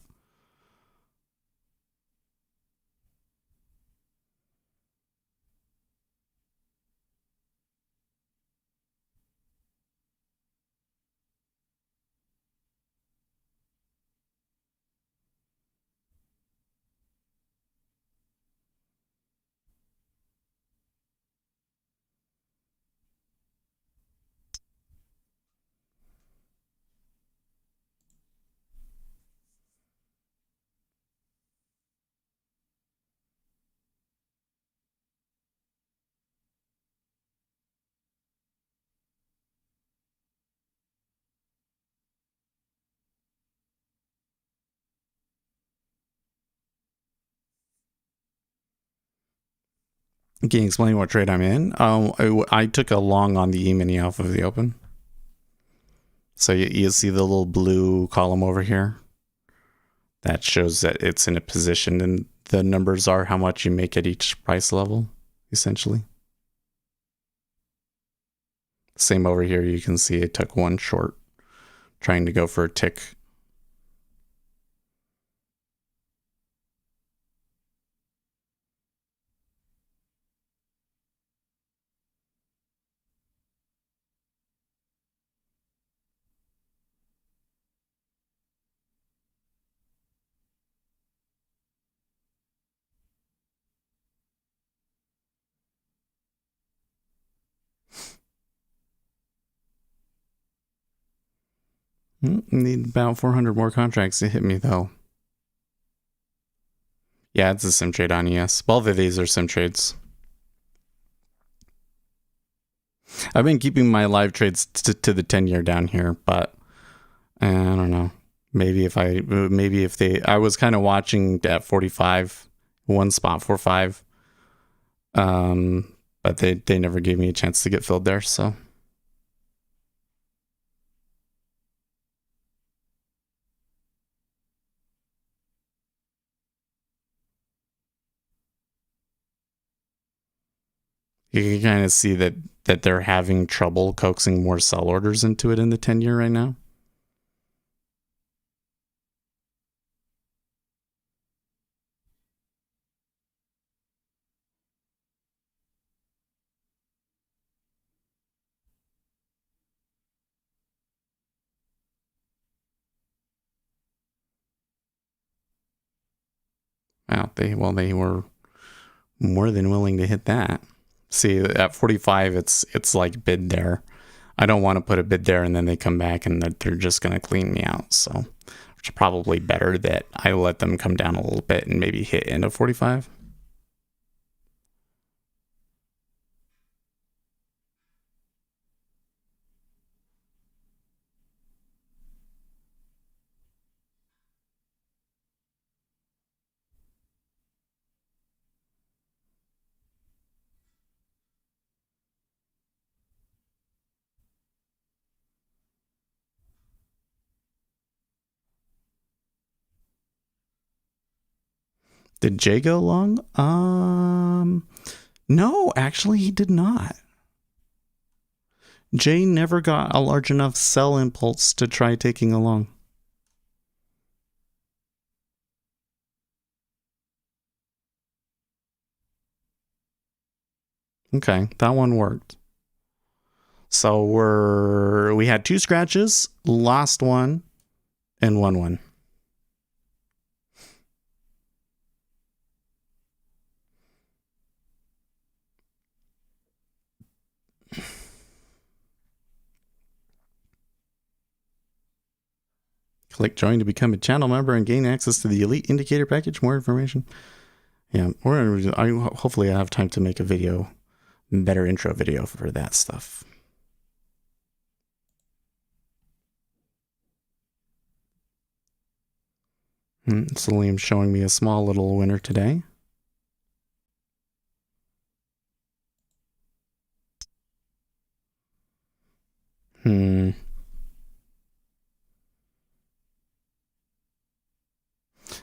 Can you explain what trade I'm in? I took a long on the E-mini off of the open. So you see the little blue column over here? That shows that it's in a position, and the numbers are how much you make at each price level, essentially. Same over here, you can see it took one short, trying to go for a tick. Need about 400 more contracts to hit me, though. Yeah, it's a sim trade on ES. Both of these are sim trades. I've been keeping my live trades to the 10-year down here, but I don't know. Maybe if I was kind of watching at 45, one spot 45. But they never gave me a chance to get filled there, so. You can kind of see that they're having trouble coaxing more sell orders into it in the 10-year right now. Wow, they were more than willing to hit that. See, at 45, it's like bid there. I don't want to put a bid there and then they come back and they're just going to clean me out. So it's probably better that I let them come down a little bit and maybe hit into 45. Did Jay go long? No, actually he did not. Jay never got a large enough sell impulse to try taking a long. Okay, that one worked. So we had 2 scratches, lost one, and won one. Click join to become a channel member and gain access to the elite indicator package. More information. Yeah, hopefully I have time to make a video, better intro video for that stuff. So Liam's showing me a small little winner today.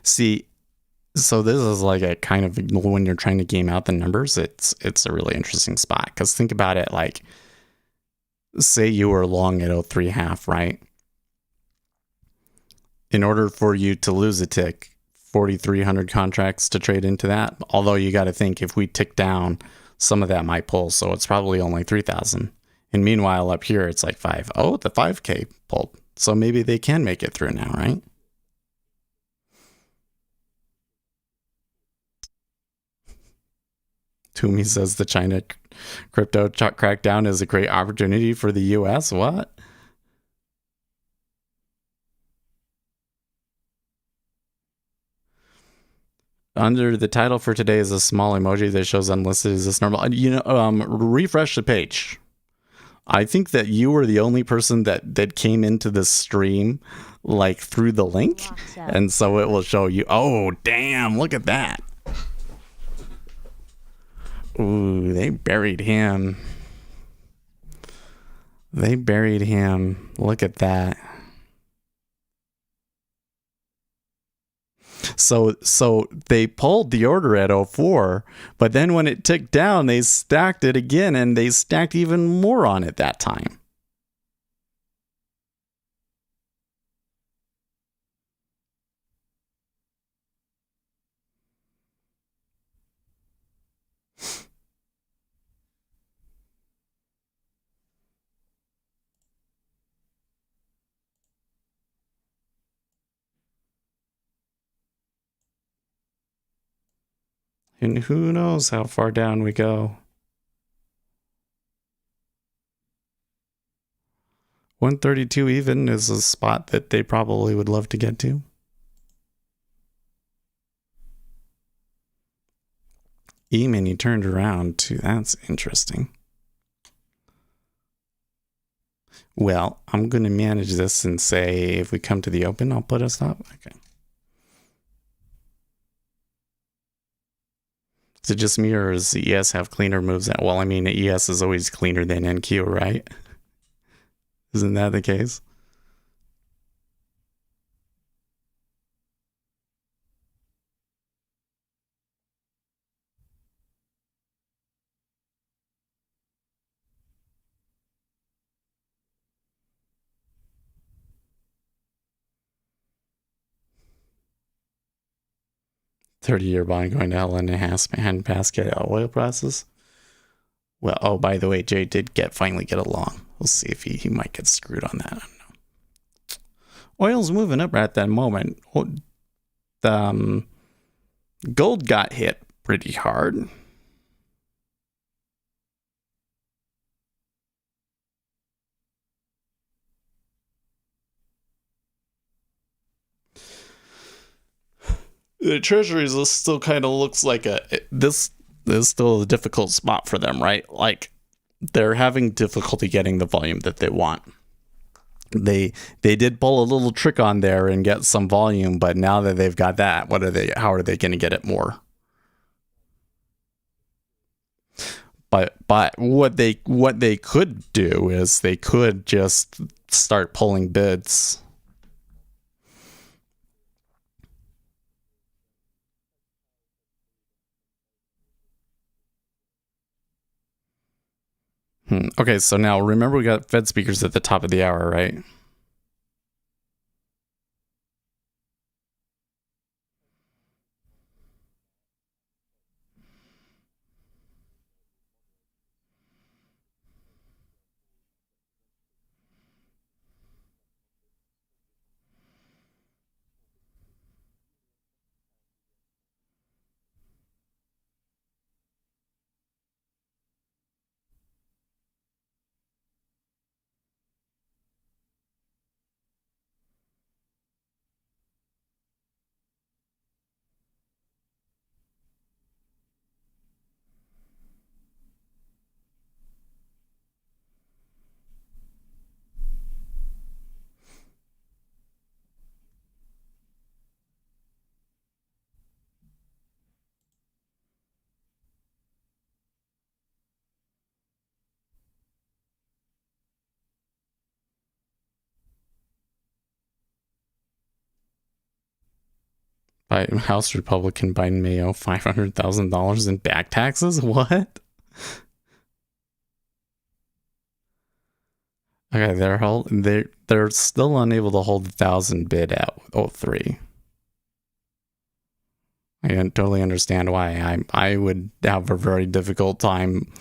See, so this is like a kind of, when you're trying to game out the numbers, it's a really interesting spot. Because think about it, like, say you were long at 03.5, right? In order for you to lose a tick, 4,300 contracts to trade into that. Although you got to think, if we tick down, some of that might pull. So it's probably only 3,000. And meanwhile, up here, it's like 5. Oh, the 5K pulled. So maybe they can make it through now, right? Toomey says the China crypto crackdown is a great opportunity for the US. What? Under the title for today is a small emoji that shows unlisted. Is this normal? Refresh the page. I think that you were the only person that came into the stream like through the link. And so it will show you. Oh, damn. Look at that. Ooh, they buried him. Look at that. So they pulled the order at 04, but then when it ticked down, they stacked it again, and they stacked even more on it that time. And who knows how far down we go. 132 even is a spot that they probably would love to get to. E-mini turned around too. That's interesting. Well, I'm going to manage this and say if we come to the open, I'll put a stop. Okay. Is it just me or does ES have cleaner moves? Well, I mean, ES is always cleaner than NQ, right? Isn't that the case? $30-year bond going to hell in a hand basket oil prices. Well, oh, by the way, Jay did finally get a long. We'll see if he might get screwed on that. I don't know. Oil's moving up at that moment. Gold got hit pretty hard. The treasuries still kind of looks like this is still a difficult spot for them, right? Like they're having difficulty getting the volume that they want. They did pull a little trick on there and get some volume, but now that they've got that, how are they going to get it more? But what they could do is they could just start pulling bids. Okay, so now remember we got Fed speakers at the top of the hour, right? House Republican Biden may owe $500,000 in back taxes. What? Okay, they're still unable to hold 1,000 bid at 03. I don't totally understand why. I would have a very difficult time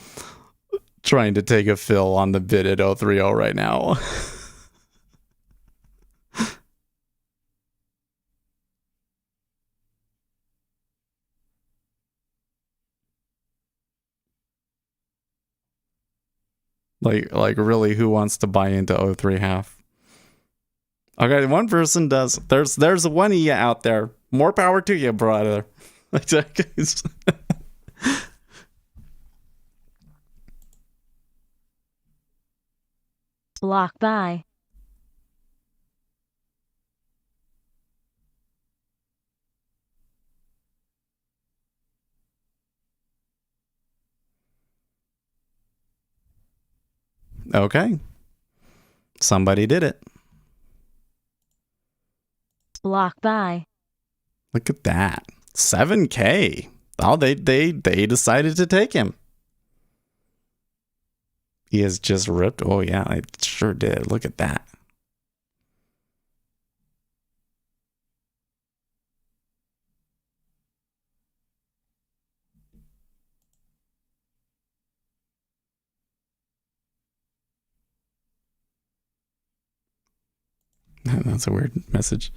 trying to take a fill on the bid at 030 right now. Like really, who wants to buy into 03 half? Okay, one person does. There's one of you out there. More power to you, brother. Block by. Okay. Somebody did it. Block by. Look at that. 7K. Oh, they decided to take him. He has just ripped. Oh, yeah, I sure did. Look at that. That's a weird message.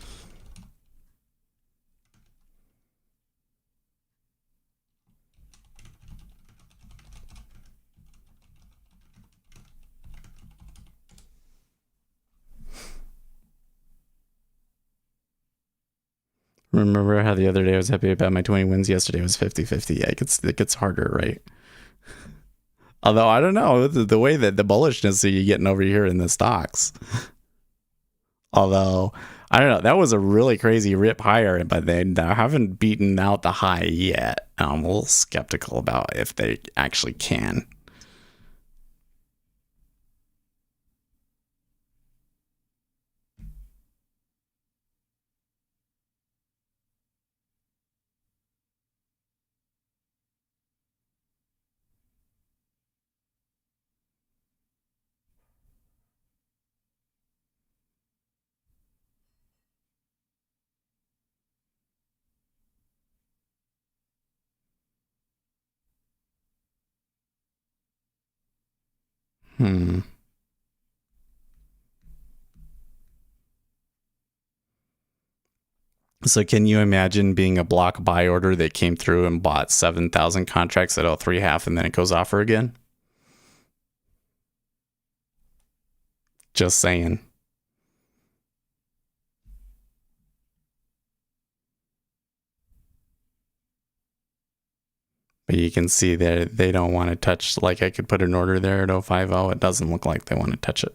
Remember how the other day I was happy about my 20 wins? Yesterday was 50-50. Yeah, it gets harder, right? Although, I don't know, the way that the bullishness that you're getting over here in the stocks. Although, I don't know, that was a really crazy rip higher, but they haven't beaten out the high yet. I'm a little skeptical about if they actually can. So can you imagine being a block buy order that came through and bought 7,000 contracts at 03.5 and then it goes offer again? Just saying. But you can see that they don't want to touch, like I could put an order there at 050. It doesn't look like they want to touch it.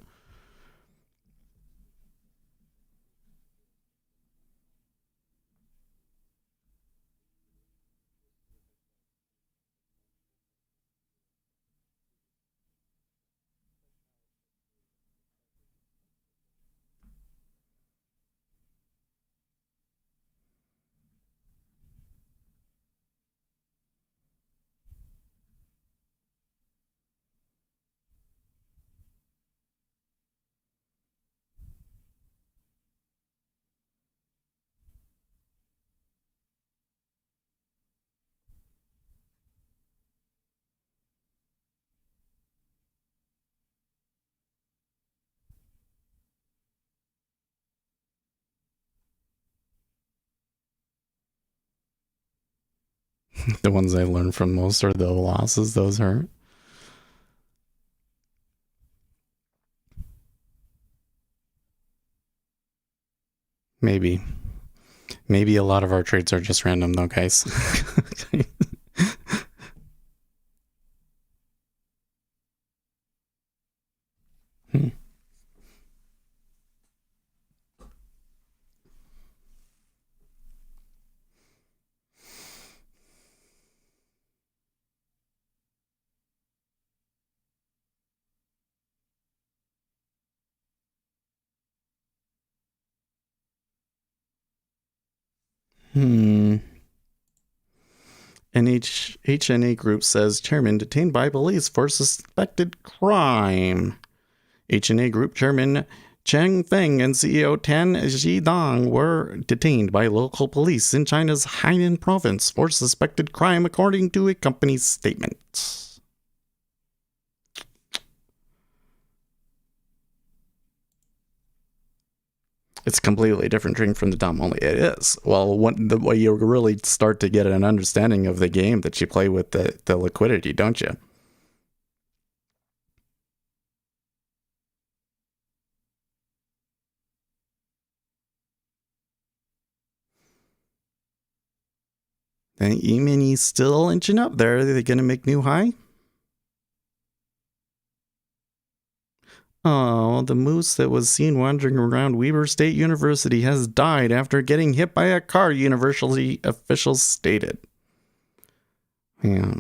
The ones I learned from most are the losses. Those hurt. Maybe a lot of our trades are just random though, guys. HNA group says chairman detained by police for suspected crime. HNA group chairman Cheng Feng and CEO Tan Zhidong were detained by local police in China's Hainan province for suspected crime, according to a company's statement. It's a completely different drink from the Dom only. It is. Well, the way you really start to get an understanding of the game that you play with the liquidity, don't you? And E-mini's still inching up there. Are they going to make new high? Oh, the moose that was seen wandering around Weber State University has died after getting hit by a car, university officials stated. Yeah.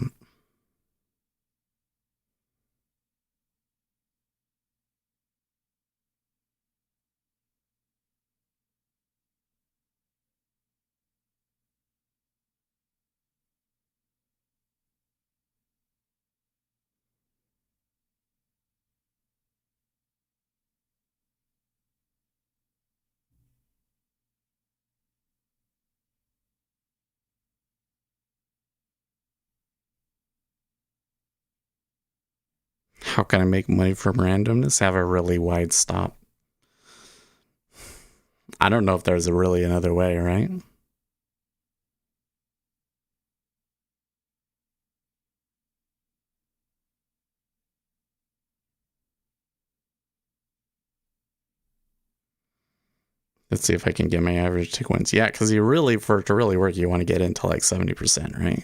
How can I make money from randomness? Have a really wide stop. I don't know if there's really another way, right? Let's see if I can get my average tick wins. Yeah, because you really, for it to really work, you want to get into like 70%, right?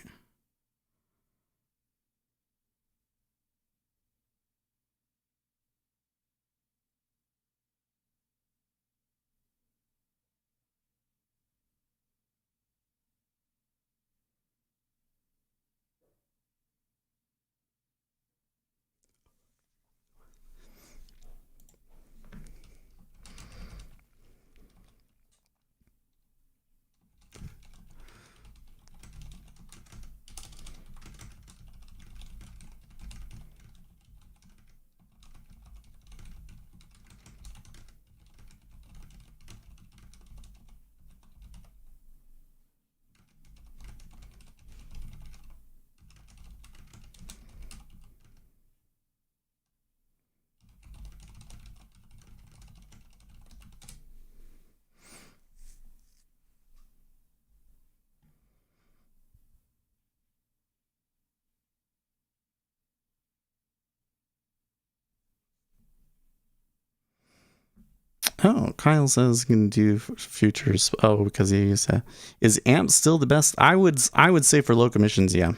Oh, Kyle says he can do futures. Oh, because he used to. Is AMP still the best? I would say for low commissions, yeah.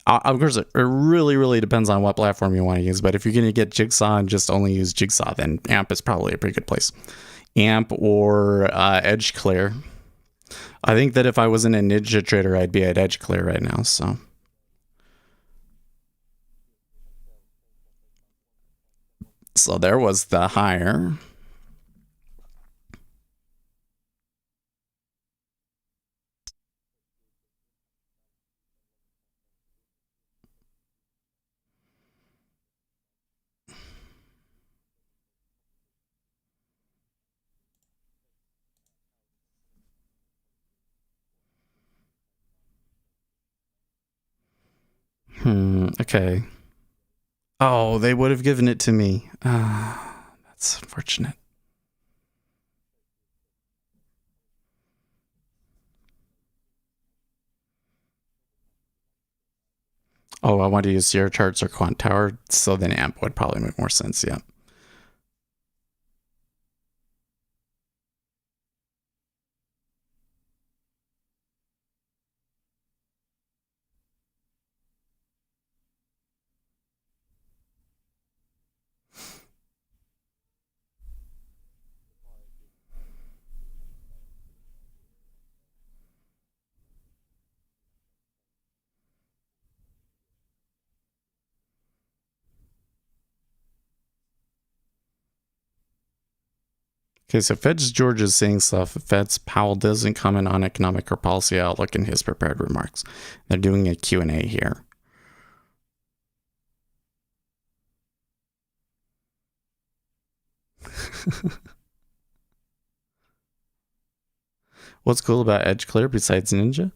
Of course, it really depends on what platform you want to use. But if you're going to get Jigsaw and just only use Jigsaw, then AMP is probably a pretty good place. AMP or EdgeClear. I think that if I wasn't a Ninja trader, I'd be at EdgeClear right now. So there was the higher. Okay. Oh, they would have given it to me. That's unfortunate. Oh, I want to use Sierra charts or Quant Tower, so then AMP would probably make more sense, yeah. Okay, so Fed's George is saying stuff. Fed's Powell doesn't comment on economic or policy outlook in his prepared remarks. They're doing a Q&A here. What's cool about EdgeClear besides Ninja?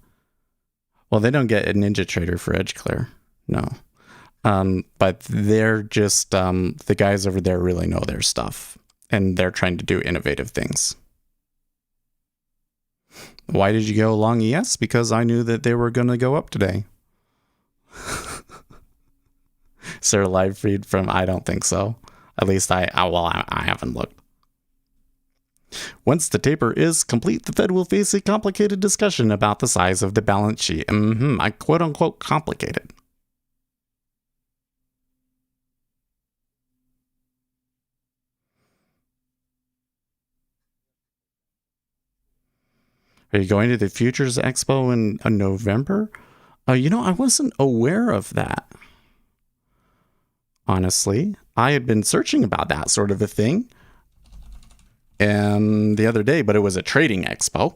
Well, they don't get a Ninja trader for EdgeClear. No. But they're just, the guys over there really know their stuff. And they're trying to do innovative things. Why did you go long ES? Because I knew that they were going to go up today. Is there a live feed from? I don't think so. At least I haven't looked. Once the taper is complete, the Fed will face a complicated discussion about the size of the balance sheet. I quote unquote complicated. Are you going to the Futures Expo in November? I wasn't aware of that. Honestly, I had been searching about that sort of a thing the other day, but it was a trading expo.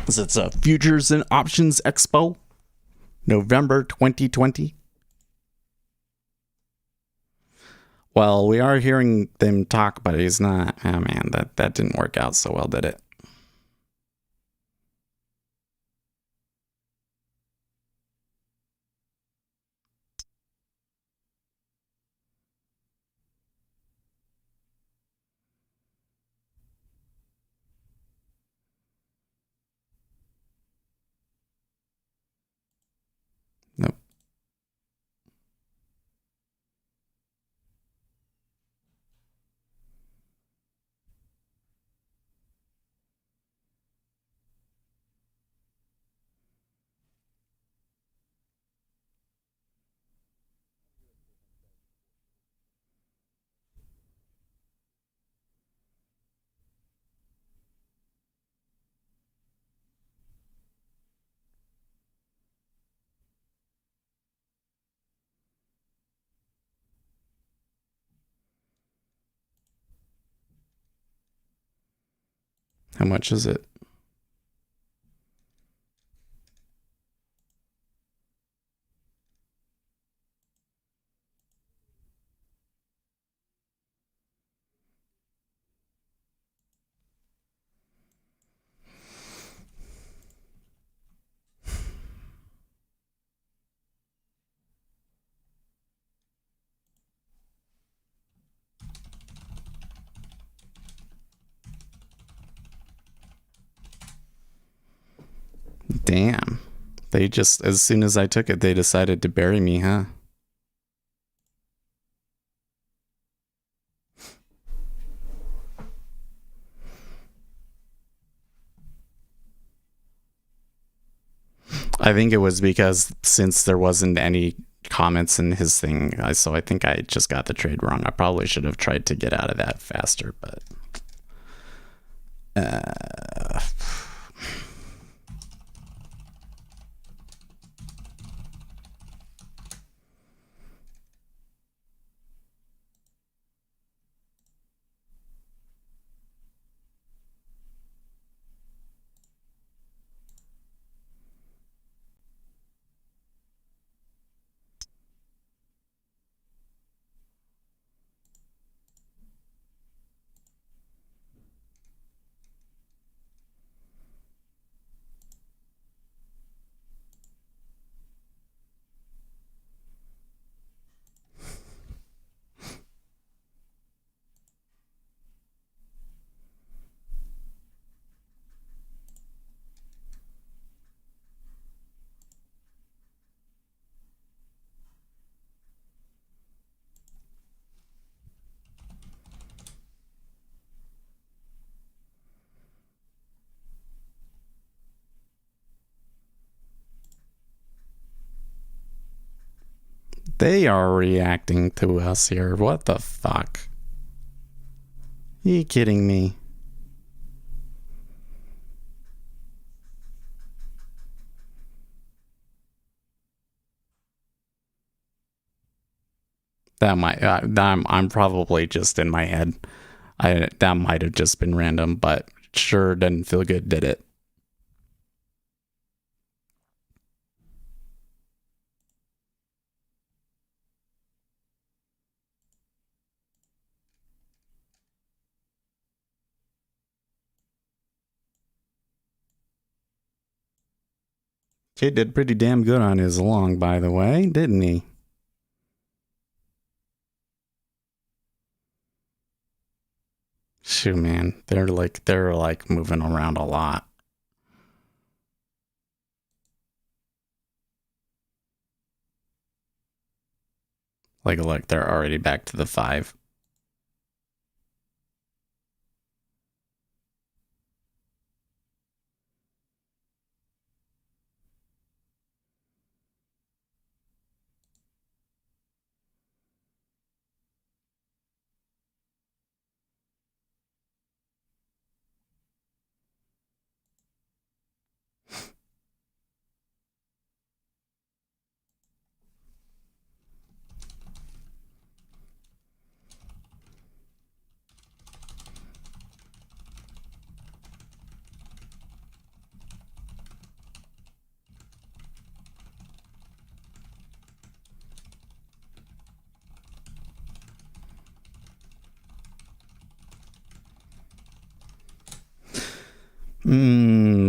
It's a Futures and Options Expo, November 2020. Well, we are hearing them talk, but he's not. Oh man, that didn't work out so well, did it? Nope. How much is it? Damn. They just, as soon as I took it, they decided to bury me, huh? I think it was because since there wasn't any comments in his thing, so I think I just got the trade wrong. I probably should have tried to get out of that faster, but... They are reacting to us here. What the fuck? Are you kidding me? That might, I'm probably just in my head. That might have just been random, but sure didn't feel good, did it? Kid did pretty damn good on his long, by the way, didn't he? Shoot, man, they're like moving around a lot. Like, look, they're already back to the 5.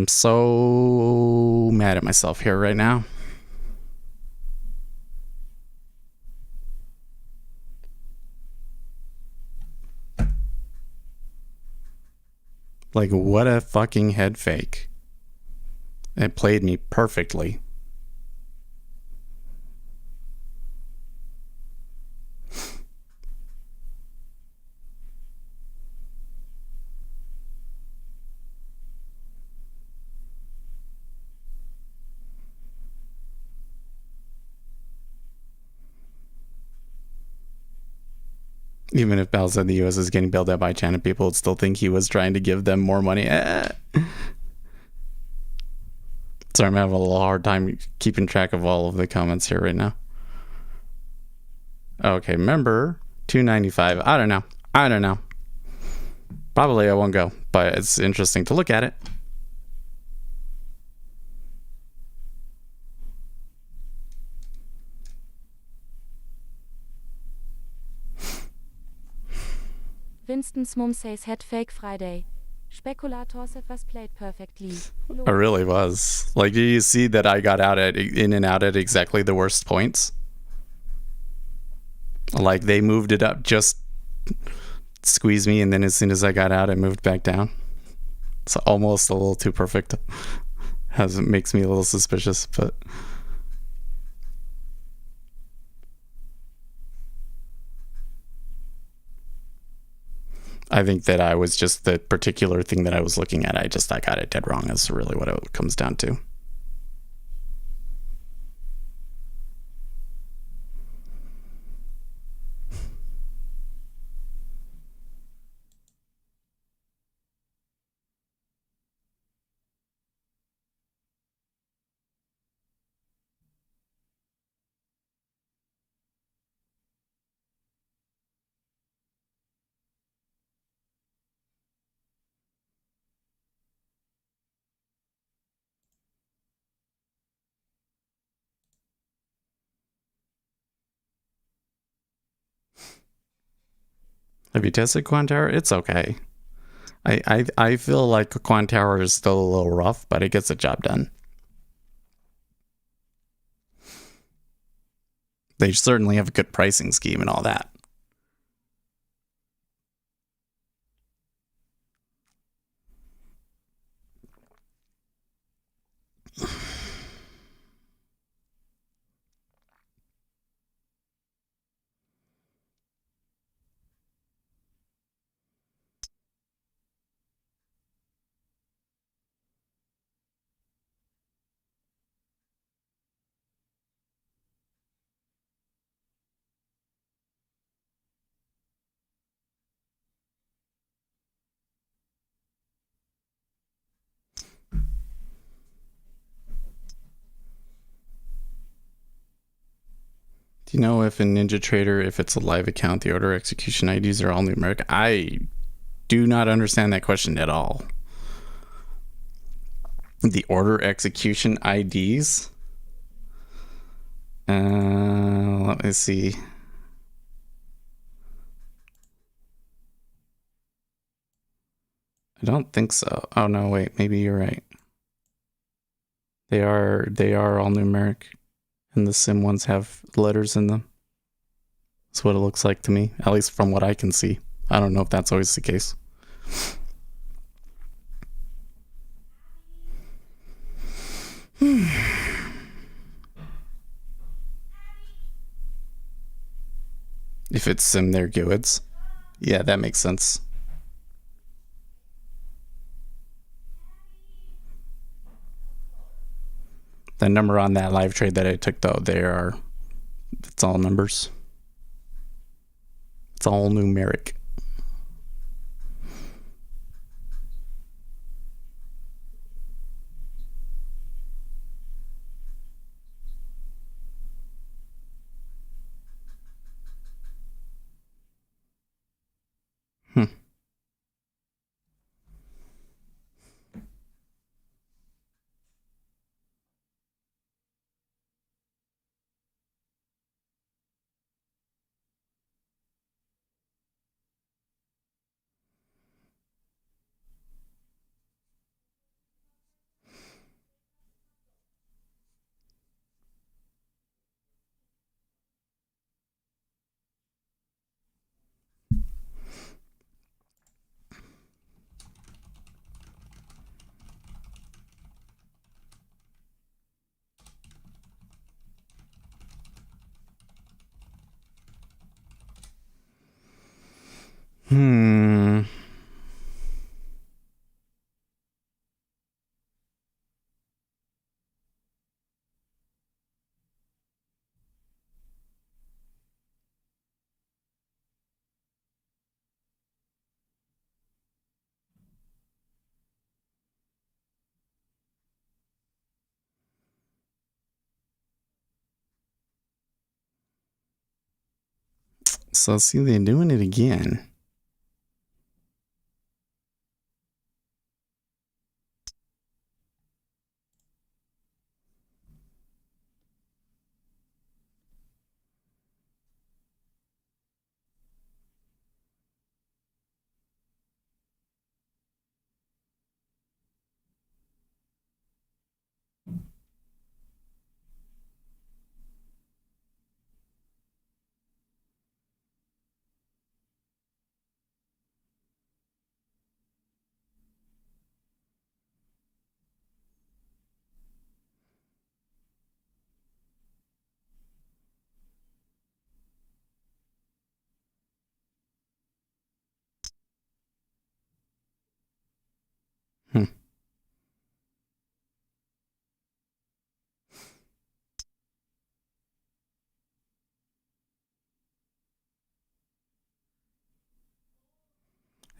So mad at myself here right now. Like, what a fucking head fake. It played me perfectly. Even if Bell said the US is getting bailed out by China, people would still think he was trying to give them more money. Sorry, I'm having a little hard time keeping track of all of the comments here right now. Okay, member 295. I don't know. Probably I won't go, but it's interesting to look at it. Winston's mom says had fake Friday. Speculators it was played perfectly. It really was. Like, you see that I got in and out at exactly the worst points. Like, they moved it up, just squeezed me, and then as soon as I got out, it moved back down. It's almost a little too perfect. It makes me a little suspicious, but I think that I was just the particular thing that I was looking at. I got it dead wrong. Is really what it comes down to. Have you tested Quant Tower? It's okay. I feel like Quant Tower is still a little rough, but it gets the job done. They certainly have a good pricing scheme and all that. Do you know if in NinjaTrader, if it's a live account, the order execution IDs are all numeric? I do not understand that question at all. The order execution IDs? Let me see. I don't think so. Oh no, wait, maybe you're right. They are all numeric, and the sim ones have letters in them. That's what it looks like to me, at least from what I can see. I don't know if that's always the case. If it's sim, they're goods. Yeah, that makes sense. The number on that live trade that I took, though, it's all numbers. It's all numeric. So see, they're doing it again.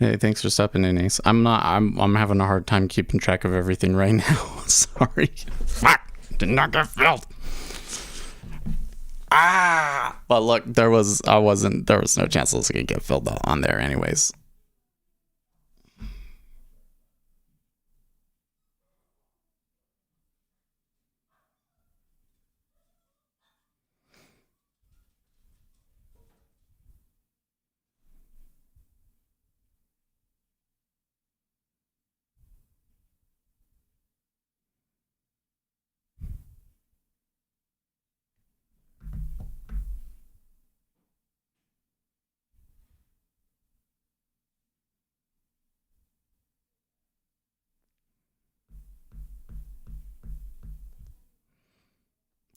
Hey, thanks for stopping in, Ace. I'm having a hard time keeping track of everything right now. Sorry. Fuck! Did not get filled. But look, there was no chance it was gonna get filled on there anyways.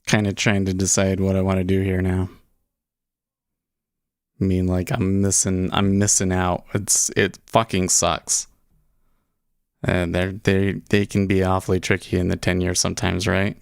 Kind of trying to decide what I want to do here now. I mean, like, I'm missing out. It fucking sucks. And they can be awfully tricky in the 10 years sometimes, right?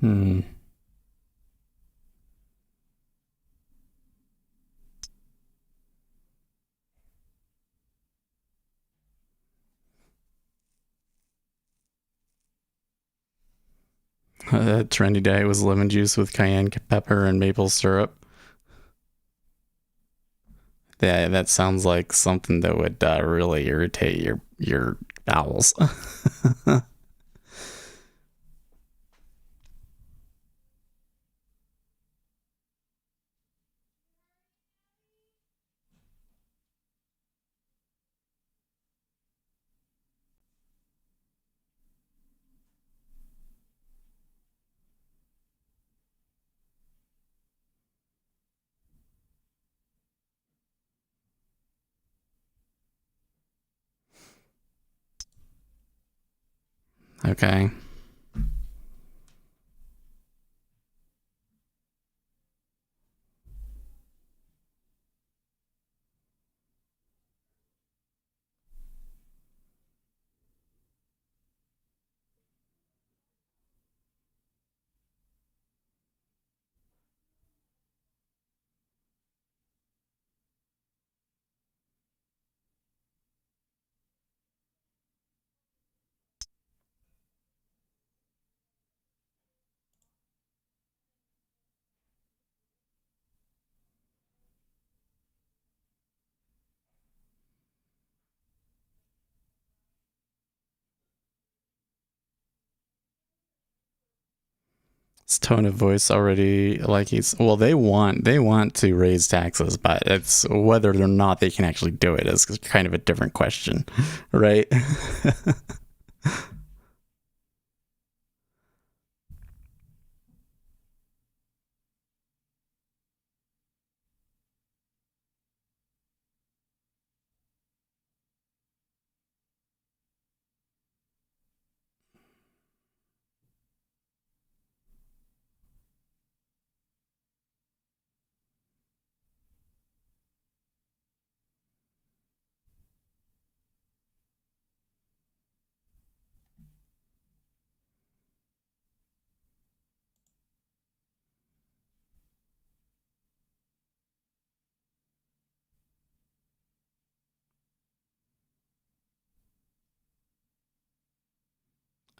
Hmm. Trendy diet was lemon juice with cayenne pepper and maple syrup. Yeah, that sounds like something that would really irritate your bowels. Okay. His tone of voice already like they want to raise taxes, but it's whether or not they can actually do it is kind of a different question, right?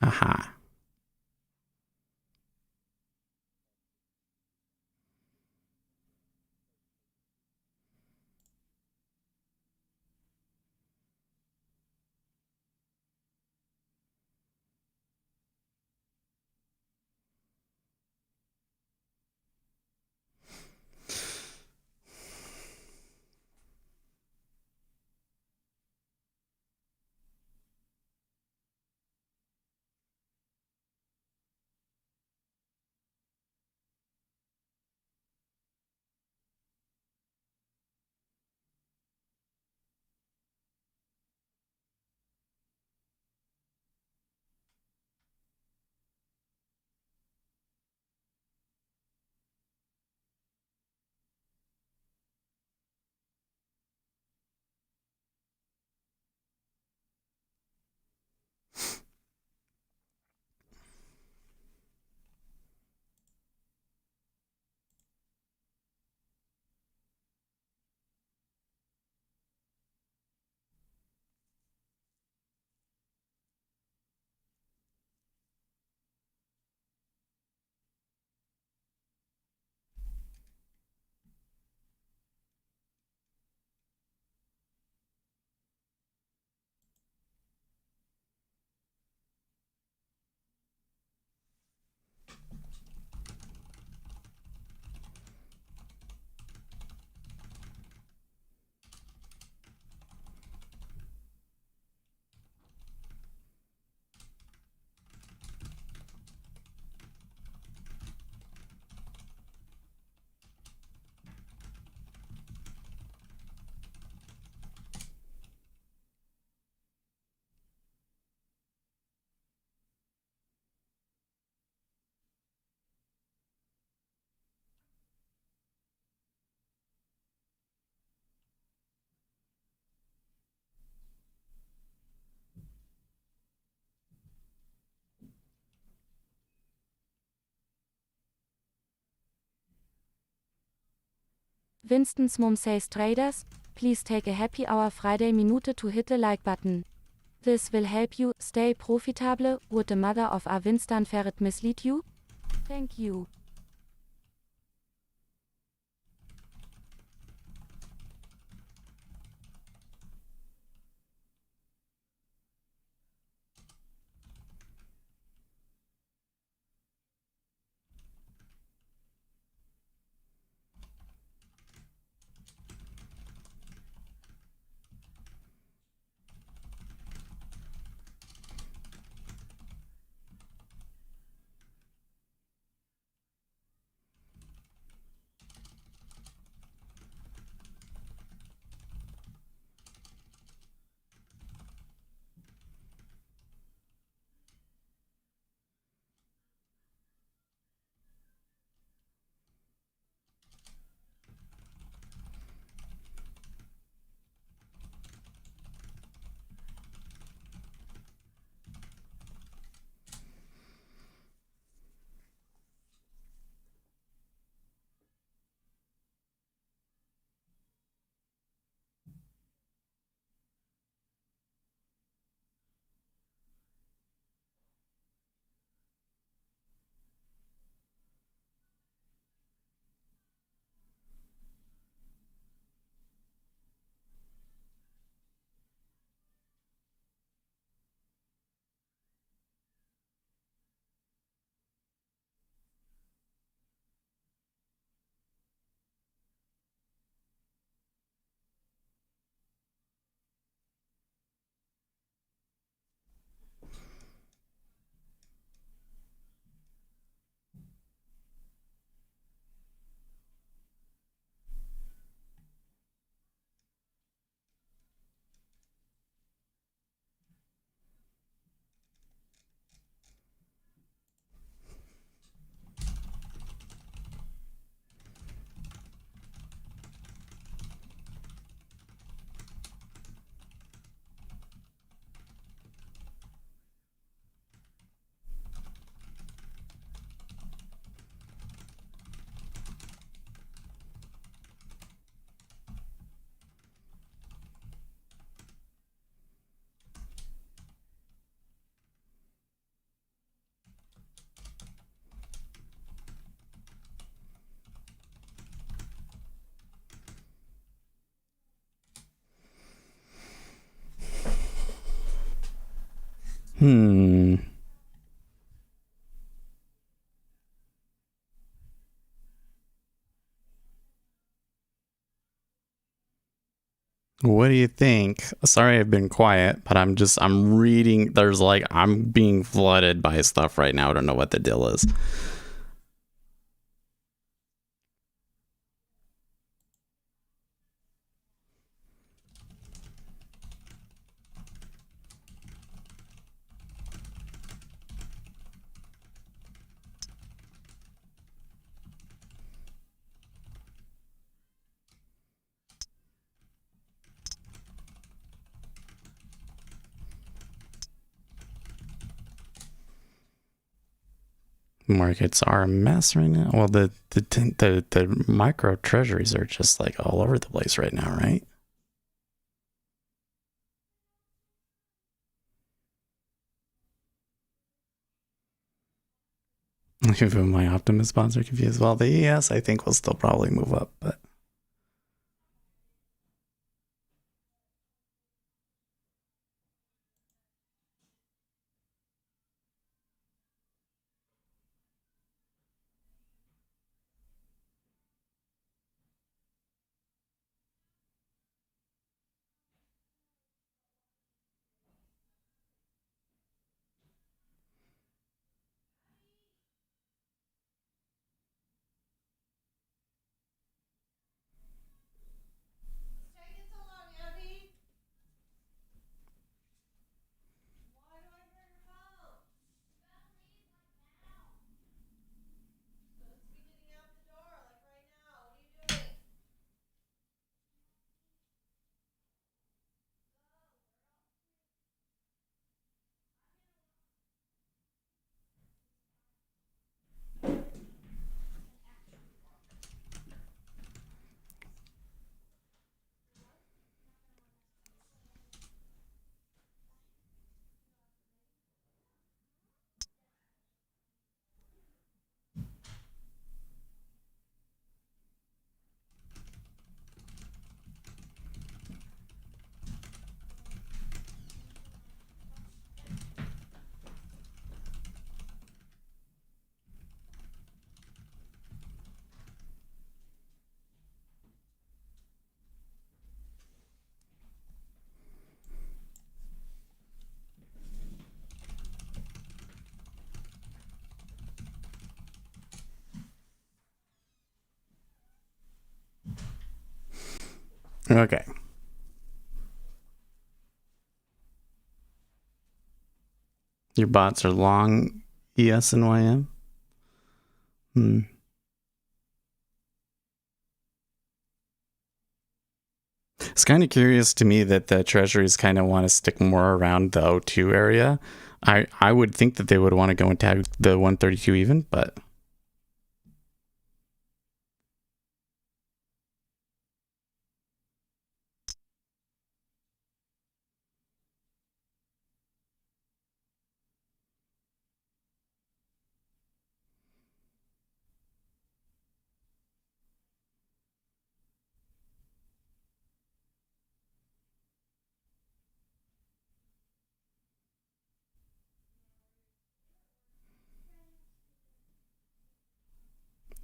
Aha. Winston's mom says traders, please take a happy hour Friday minute to hit the like button. This will help you stay profitable. Would the mother of a Winston ferret mislead you? Thank you. What do you think? Sorry I've been quiet, but I'm reading. I'm being flooded by stuff right now. I don't know what the deal is. Markets are a mess right now. Well, the micro treasuries are just like all over the place right now, right? Even my Optimus bonds are confused. Well, the ES I think will still probably move up, but okay. Your bots are long ES and YM. It's kind of curious to me that the treasuries kind of want to stick more around the O2 area. I would think that they would want to go and tag the 132 even, but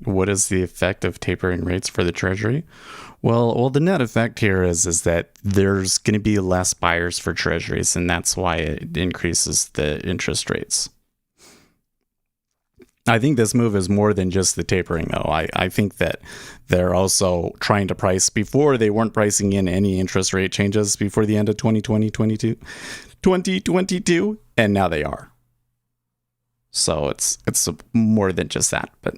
what is the effect of tapering rates for the treasury? Well, the net effect here is that there's going to be less buyers for treasuries, and that's why it increases the interest rates. I think this move is more than just the tapering, though. I think that they're also trying to price. Before, they weren't pricing in any interest rate changes before the end of 2022, and now they are. So it's more than just that, but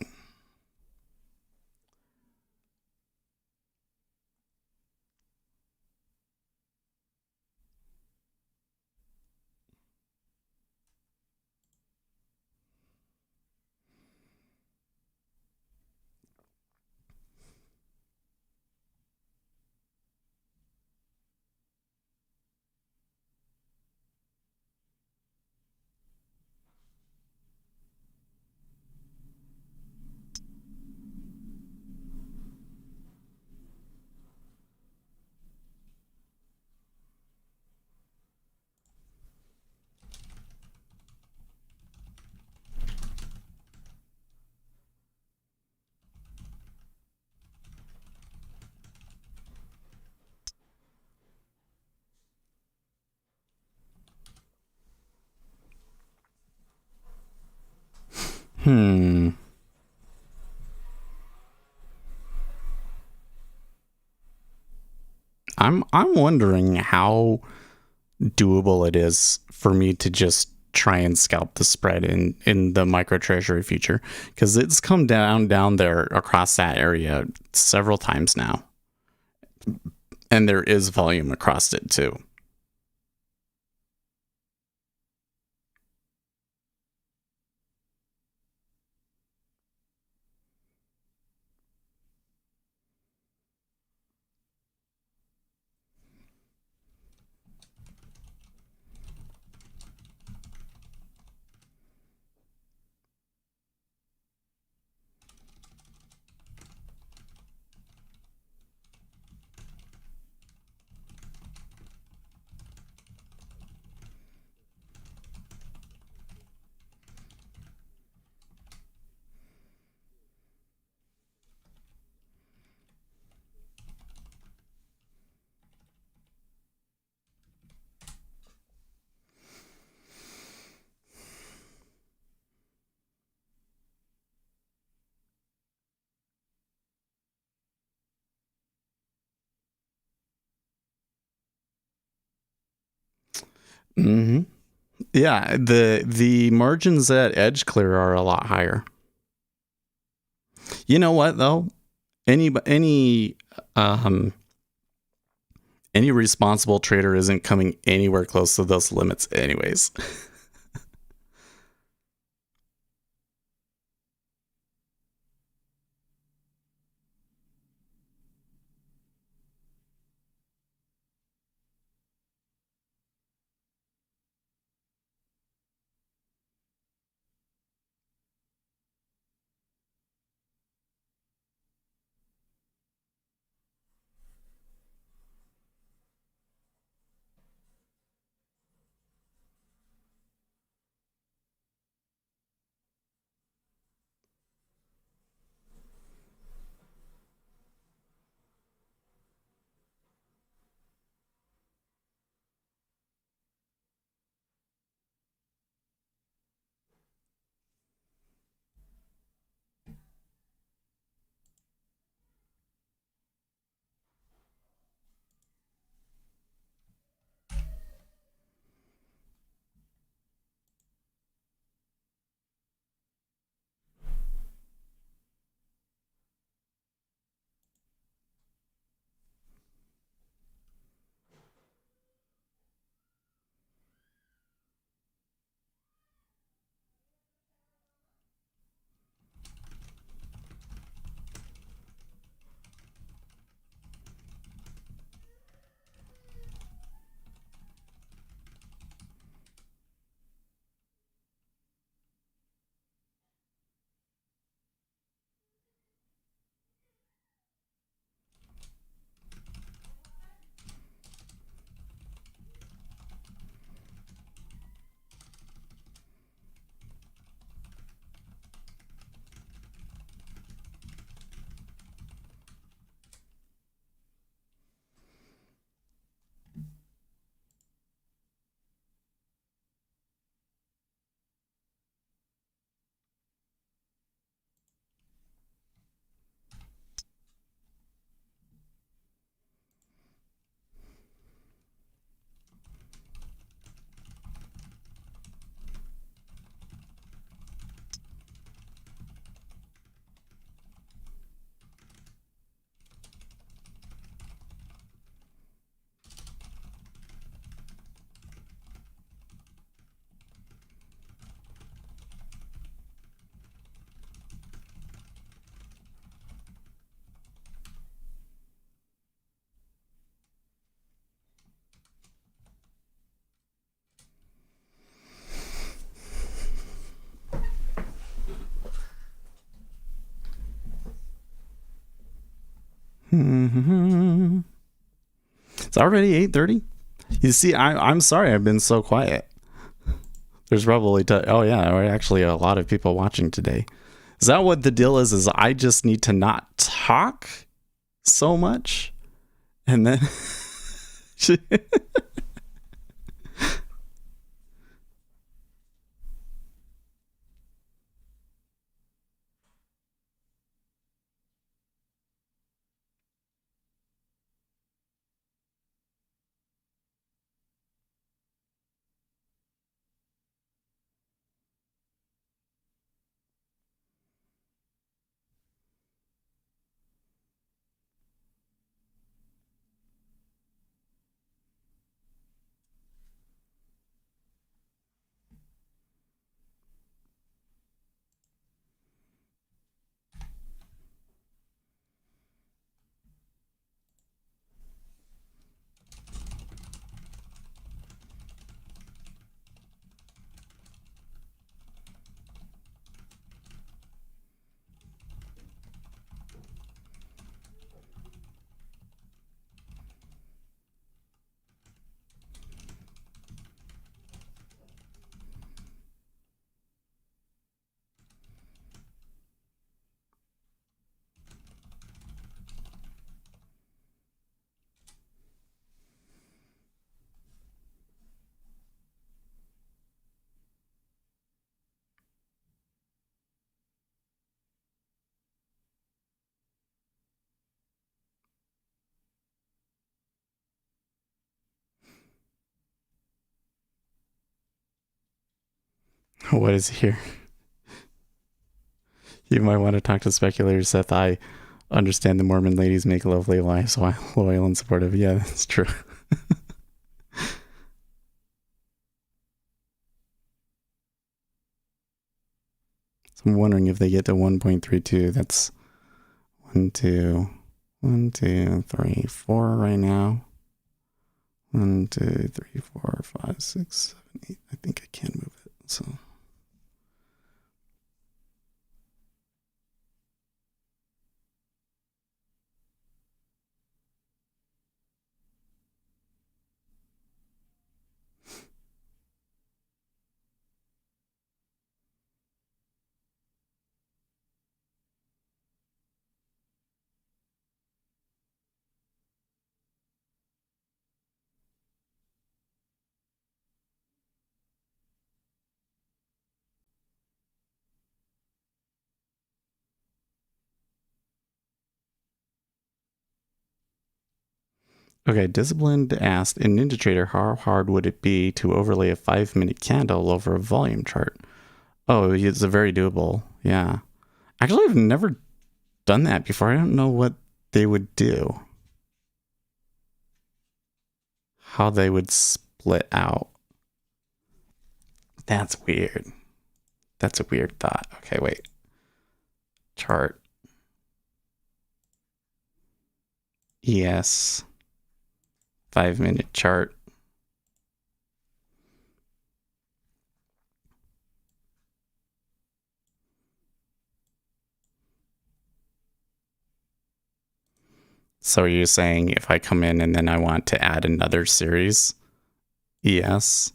Hmm. I'm wondering how doable it is for me to just try and scalp the spread in the micro treasury future, because it's come down there across that area several times now, and there is volume across it too. Mm-hmm. Yeah, the margins at edge clear are a lot higher. You know what though? Um any responsible trader isn't coming anywhere close to those limits anyways. It's already 8:30. You see, I'm sorry I've been so quiet. There's probably oh yeah, there are actually a lot of people watching today. Is that what the deal is? Is I just need to not talk so much, and then What is here? You might want to talk to speculators, Seth. I understand the Mormon ladies make lovely lives while loyal and supportive. Yeah, that's true. So I'm wondering if they get to 1.32. That's 1, 2, 1, 2, 3, 4 right now. 1, 2, 3, 4, 5, 6, 7, 8. I think I can move it. So. Okay, Disciplined asked, in NinjaTrader, how hard would it be to overlay a 5-minute candle over a volume chart? Oh, it's a very doable. Yeah. Actually, I've never done that before. I don't know what they would do. How they would split out. That's weird. That's a weird thought. Okay, wait. Chart. Yes. 5-minute chart. So you're saying if I come in and then I want to add another series? Yes.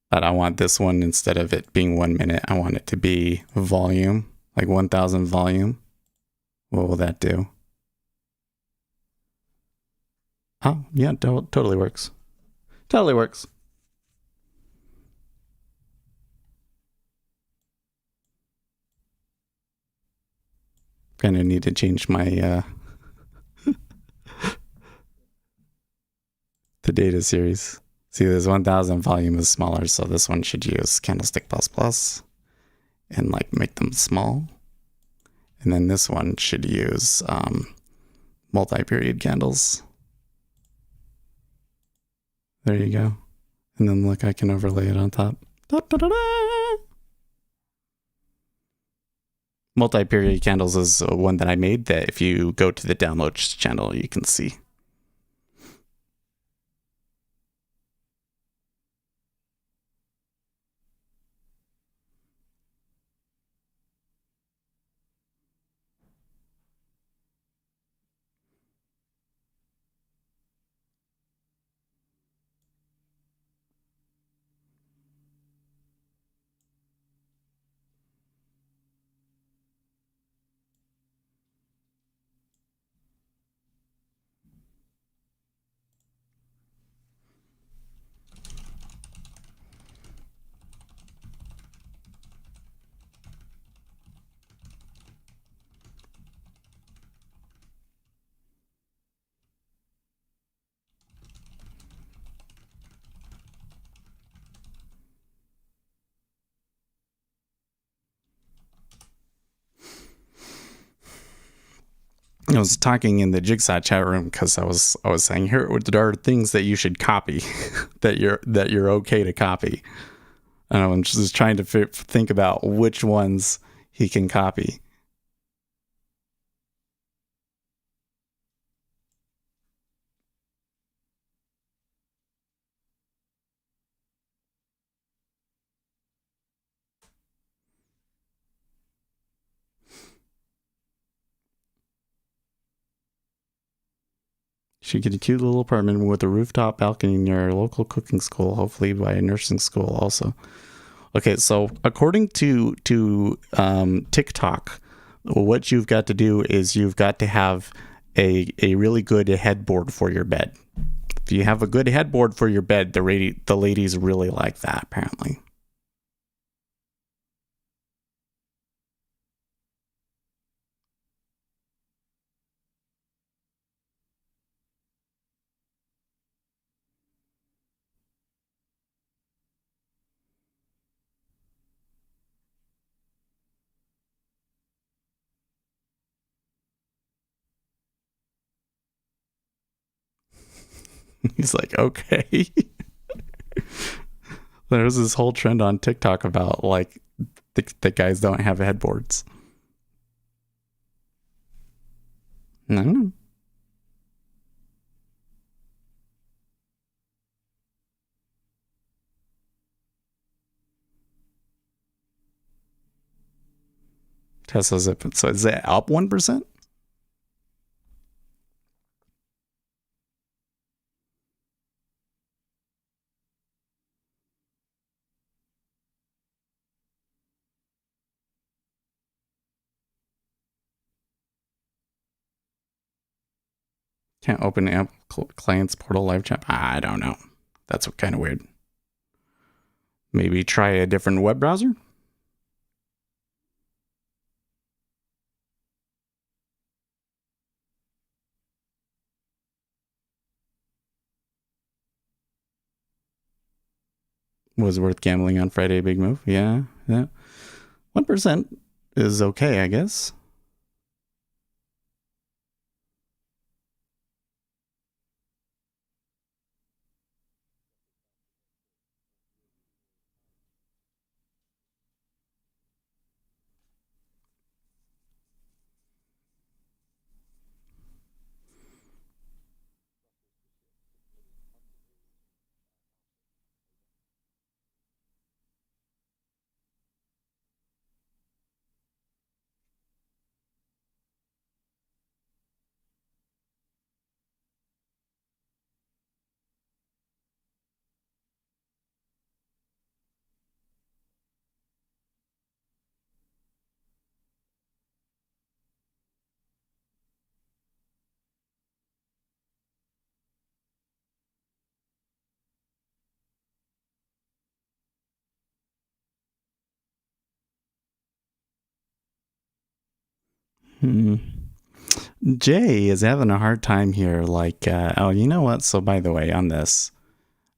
But I want this one, instead of it being 1 minute, I want it to be volume, like 1000 volume. What will that do? Oh, yeah, totally works. Totally works. Gonna need to change my the data series. See, this 1000 volume is smaller, so this one should use Candlestick++ and like make them small. And then this one should use multi-period candles. There you go. And then look, I can overlay it on top. Multi-period candles is one that I made that if you go to the downloads channel, you can see. I was talking in the Jigsaw chat room because I was saying, here there are things that you should copy, that you're okay to copy, and I'm just trying to think about which ones he can copy. Should get a cute little apartment with a rooftop balcony near a local cooking school, hopefully by a nursing school also. Okay, so according to TikTok, what you've got to do is you've got to have a really good headboard for your bed. If you have a good headboard for your bed, the ladies really like that, apparently. He's like, okay. There's this whole trend on TikTok about like the guys don't have headboards. No. Tesla's up. So is it up 1%? Can't open app client's portal live chat. I don't know. That's kind of weird. Maybe try a different web browser. Was worth gambling on Friday. Big move. Yeah. 1% is okay, I guess. Jay is having a hard time here. Like, oh, you know what? So, by the way, on this,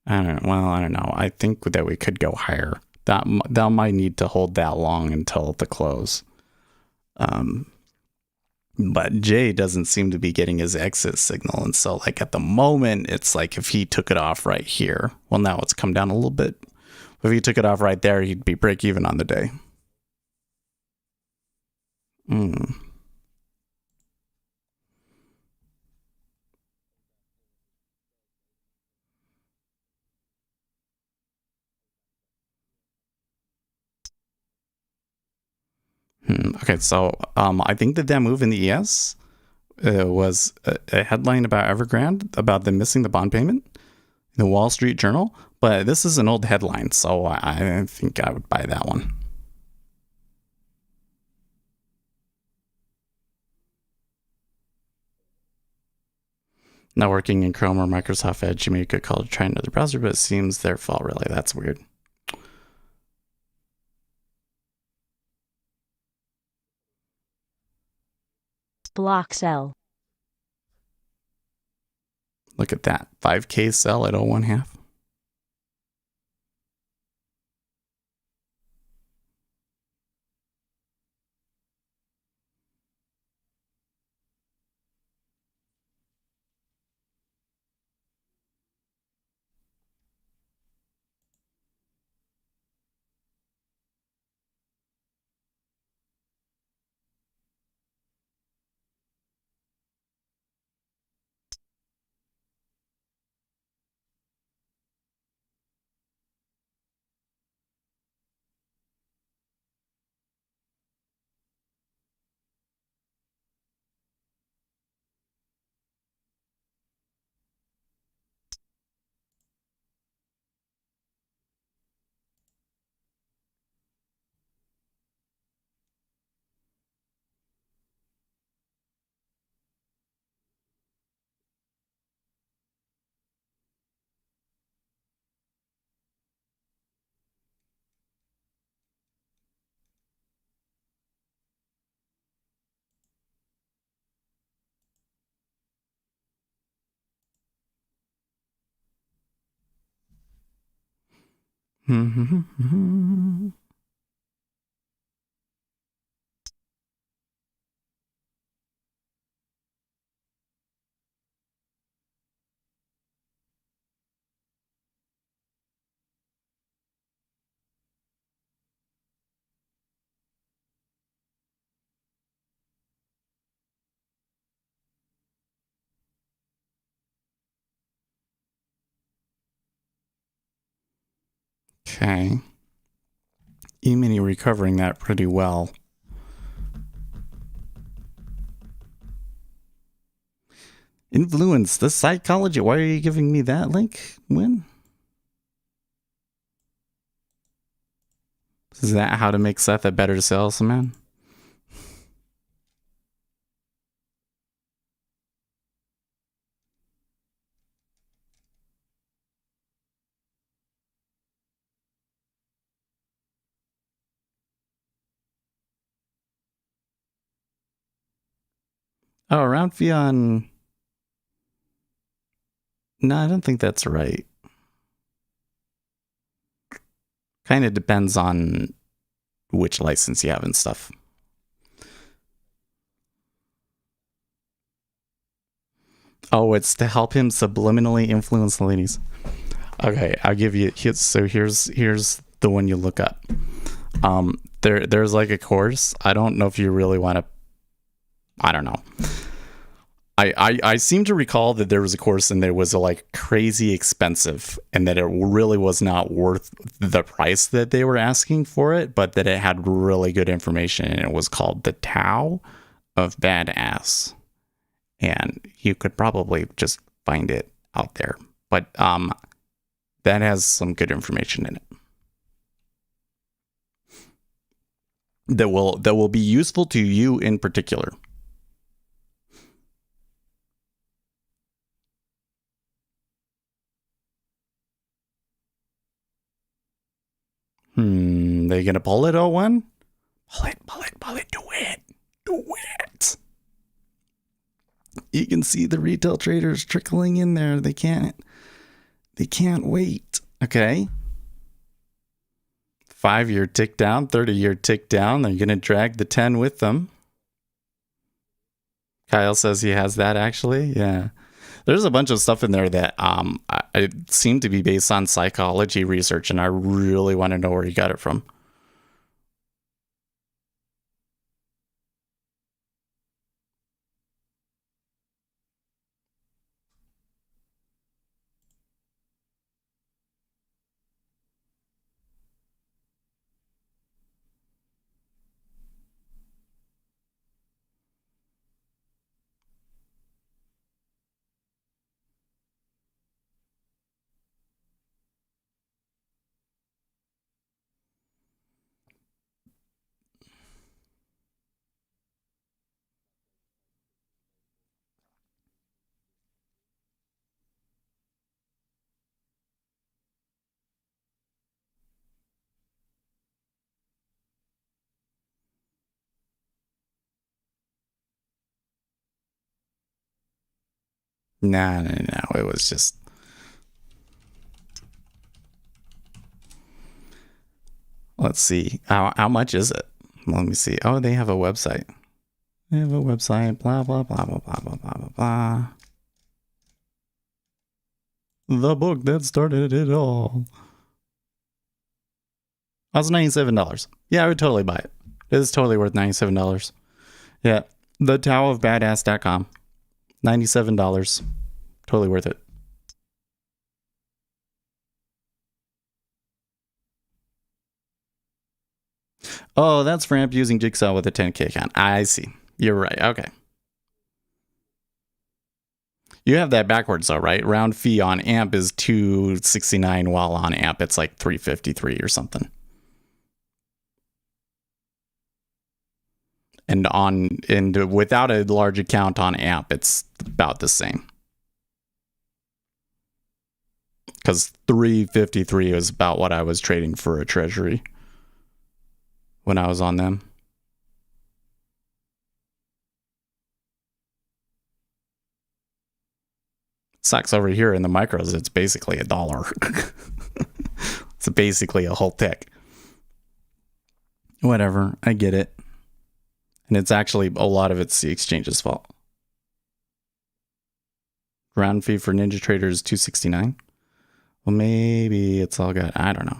I don't know. I think that we could go higher. That might need to hold that long until the close. But Jay doesn't seem to be getting his exit signal, and so like at the moment, it's like if he took it off right here. Well, now it's come down a little bit. If he took it off right there, he'd be break even on the day. Okay, so I think that move in the ES was a headline about Evergrande about them missing the bond payment in the Wall Street Journal, but this is an old headline, so I think I would buy that one. Not working in Chrome or Microsoft Edge, you make a good call to try another browser, but it seems their fault, really. That's weird. Block sell. Look at that. 5K sell at 0.5. Okay. E-mini recovering that pretty well. Influence the psychology. Why are you giving me that link? When? Is that how to make Seth a better salesman? Oh, round fee on... No, I don't think that's right. Kind of depends on which license you have and stuff. Oh, it's to help him subliminally influence the ladies. Okay, I'll give you... So here's the one you look up. There's like a course. I don't know if you really want to... I don't know. I seem to recall that there was a course and it was like crazy expensive and that it really was not worth the price that they were asking for it, but that it had really good information, and it was called The Tao of Badass. And you could probably just find it out there. But that has some good information in it. That will be useful to you in particular. They gonna pull it, O1? Pull it, do it. You can see the retail traders trickling in there. They can't wait. Okay. 5-year tick down, 30-year tick down. They're gonna drag the 10 with them. Kyle says he has that actually. Yeah. There's a bunch of stuff in there that I seem to be based on psychology research, and I really want to know where you got it from. No. It was just... Let's see. How much is it? Let me see. Oh, they have a website. Blah, blah, blah, blah, blah, blah, blah, blah. The book that started it all. That's $97. Yeah, I would totally buy it. It is totally worth $97. Yeah. TheTaoofBadass.com. $97. Totally worth it. Oh, that's for AMP using Jigsaw with a 10K count. I see. You're right. Okay. You have that backwards though, right? Round fee on AMP is $269, while on AMP it's like $353 or something. And without a large account on AMP, it's about the same. Because $353 is about what I was trading for a treasury when I was on them. Sucks over here in the micros, it's basically $1. It's basically a whole tick. Whatever, I get it. And it's actually, a lot of it's the exchange's fault. Round fee for Ninja Trader is $269. Well, maybe it's all good. I don't know.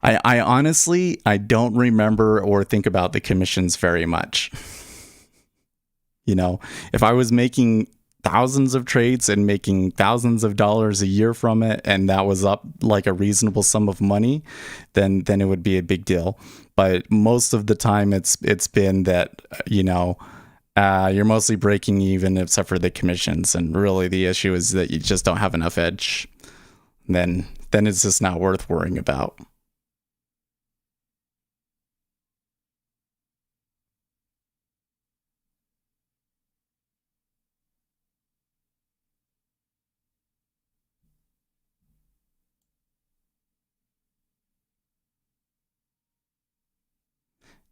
I honestly, I don't remember or think about the commissions very much. You know, if I was making thousands of trades and making thousands of dollars a year from it, and that was up like a reasonable sum of money, then it would be a big deal. But most of the time it's been that, you're mostly breaking even except for the commissions, and really the issue is that you just don't have enough edge. Then it's just not worth worrying about.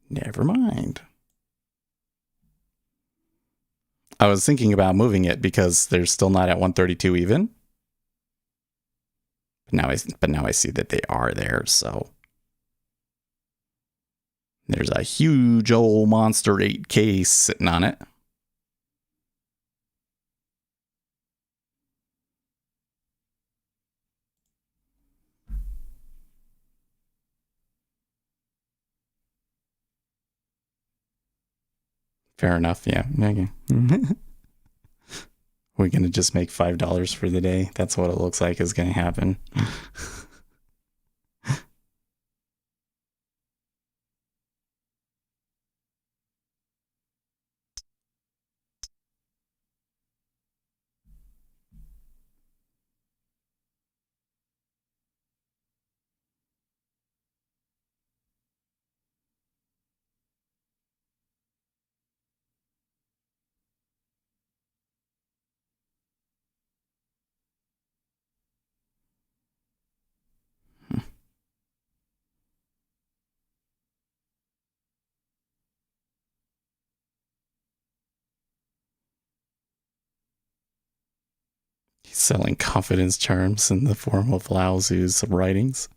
Never mind. I was thinking about moving it because they're still not at 132 even. But now I see that they are there, so there's a huge old monster 8K sitting on it. Fair enough, yeah. Okay. We're going to just make $5 for the day. That's what it looks like is going to happen. He's selling confidence charms in the form of Lao Tzu's writings.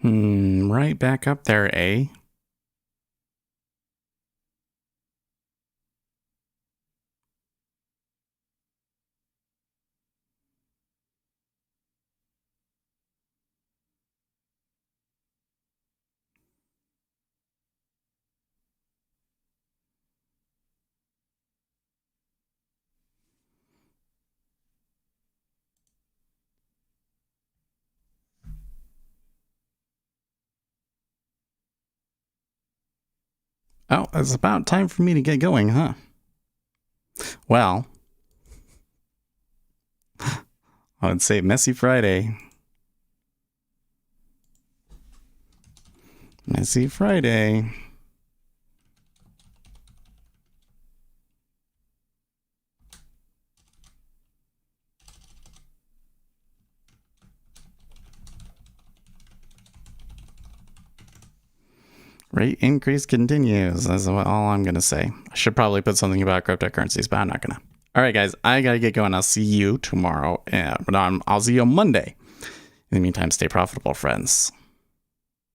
Right back up there, eh? Oh, it's about time for me to get going, huh? Well, I would say Messy Friday. Messy Friday. Rate increase continues. That's all I'm going to say. I should probably put something about cryptocurrencies, but I'm not going to. All right, guys, I got to get going. I'll see you tomorrow. I'll see you on Monday. In the meantime, stay profitable, friends.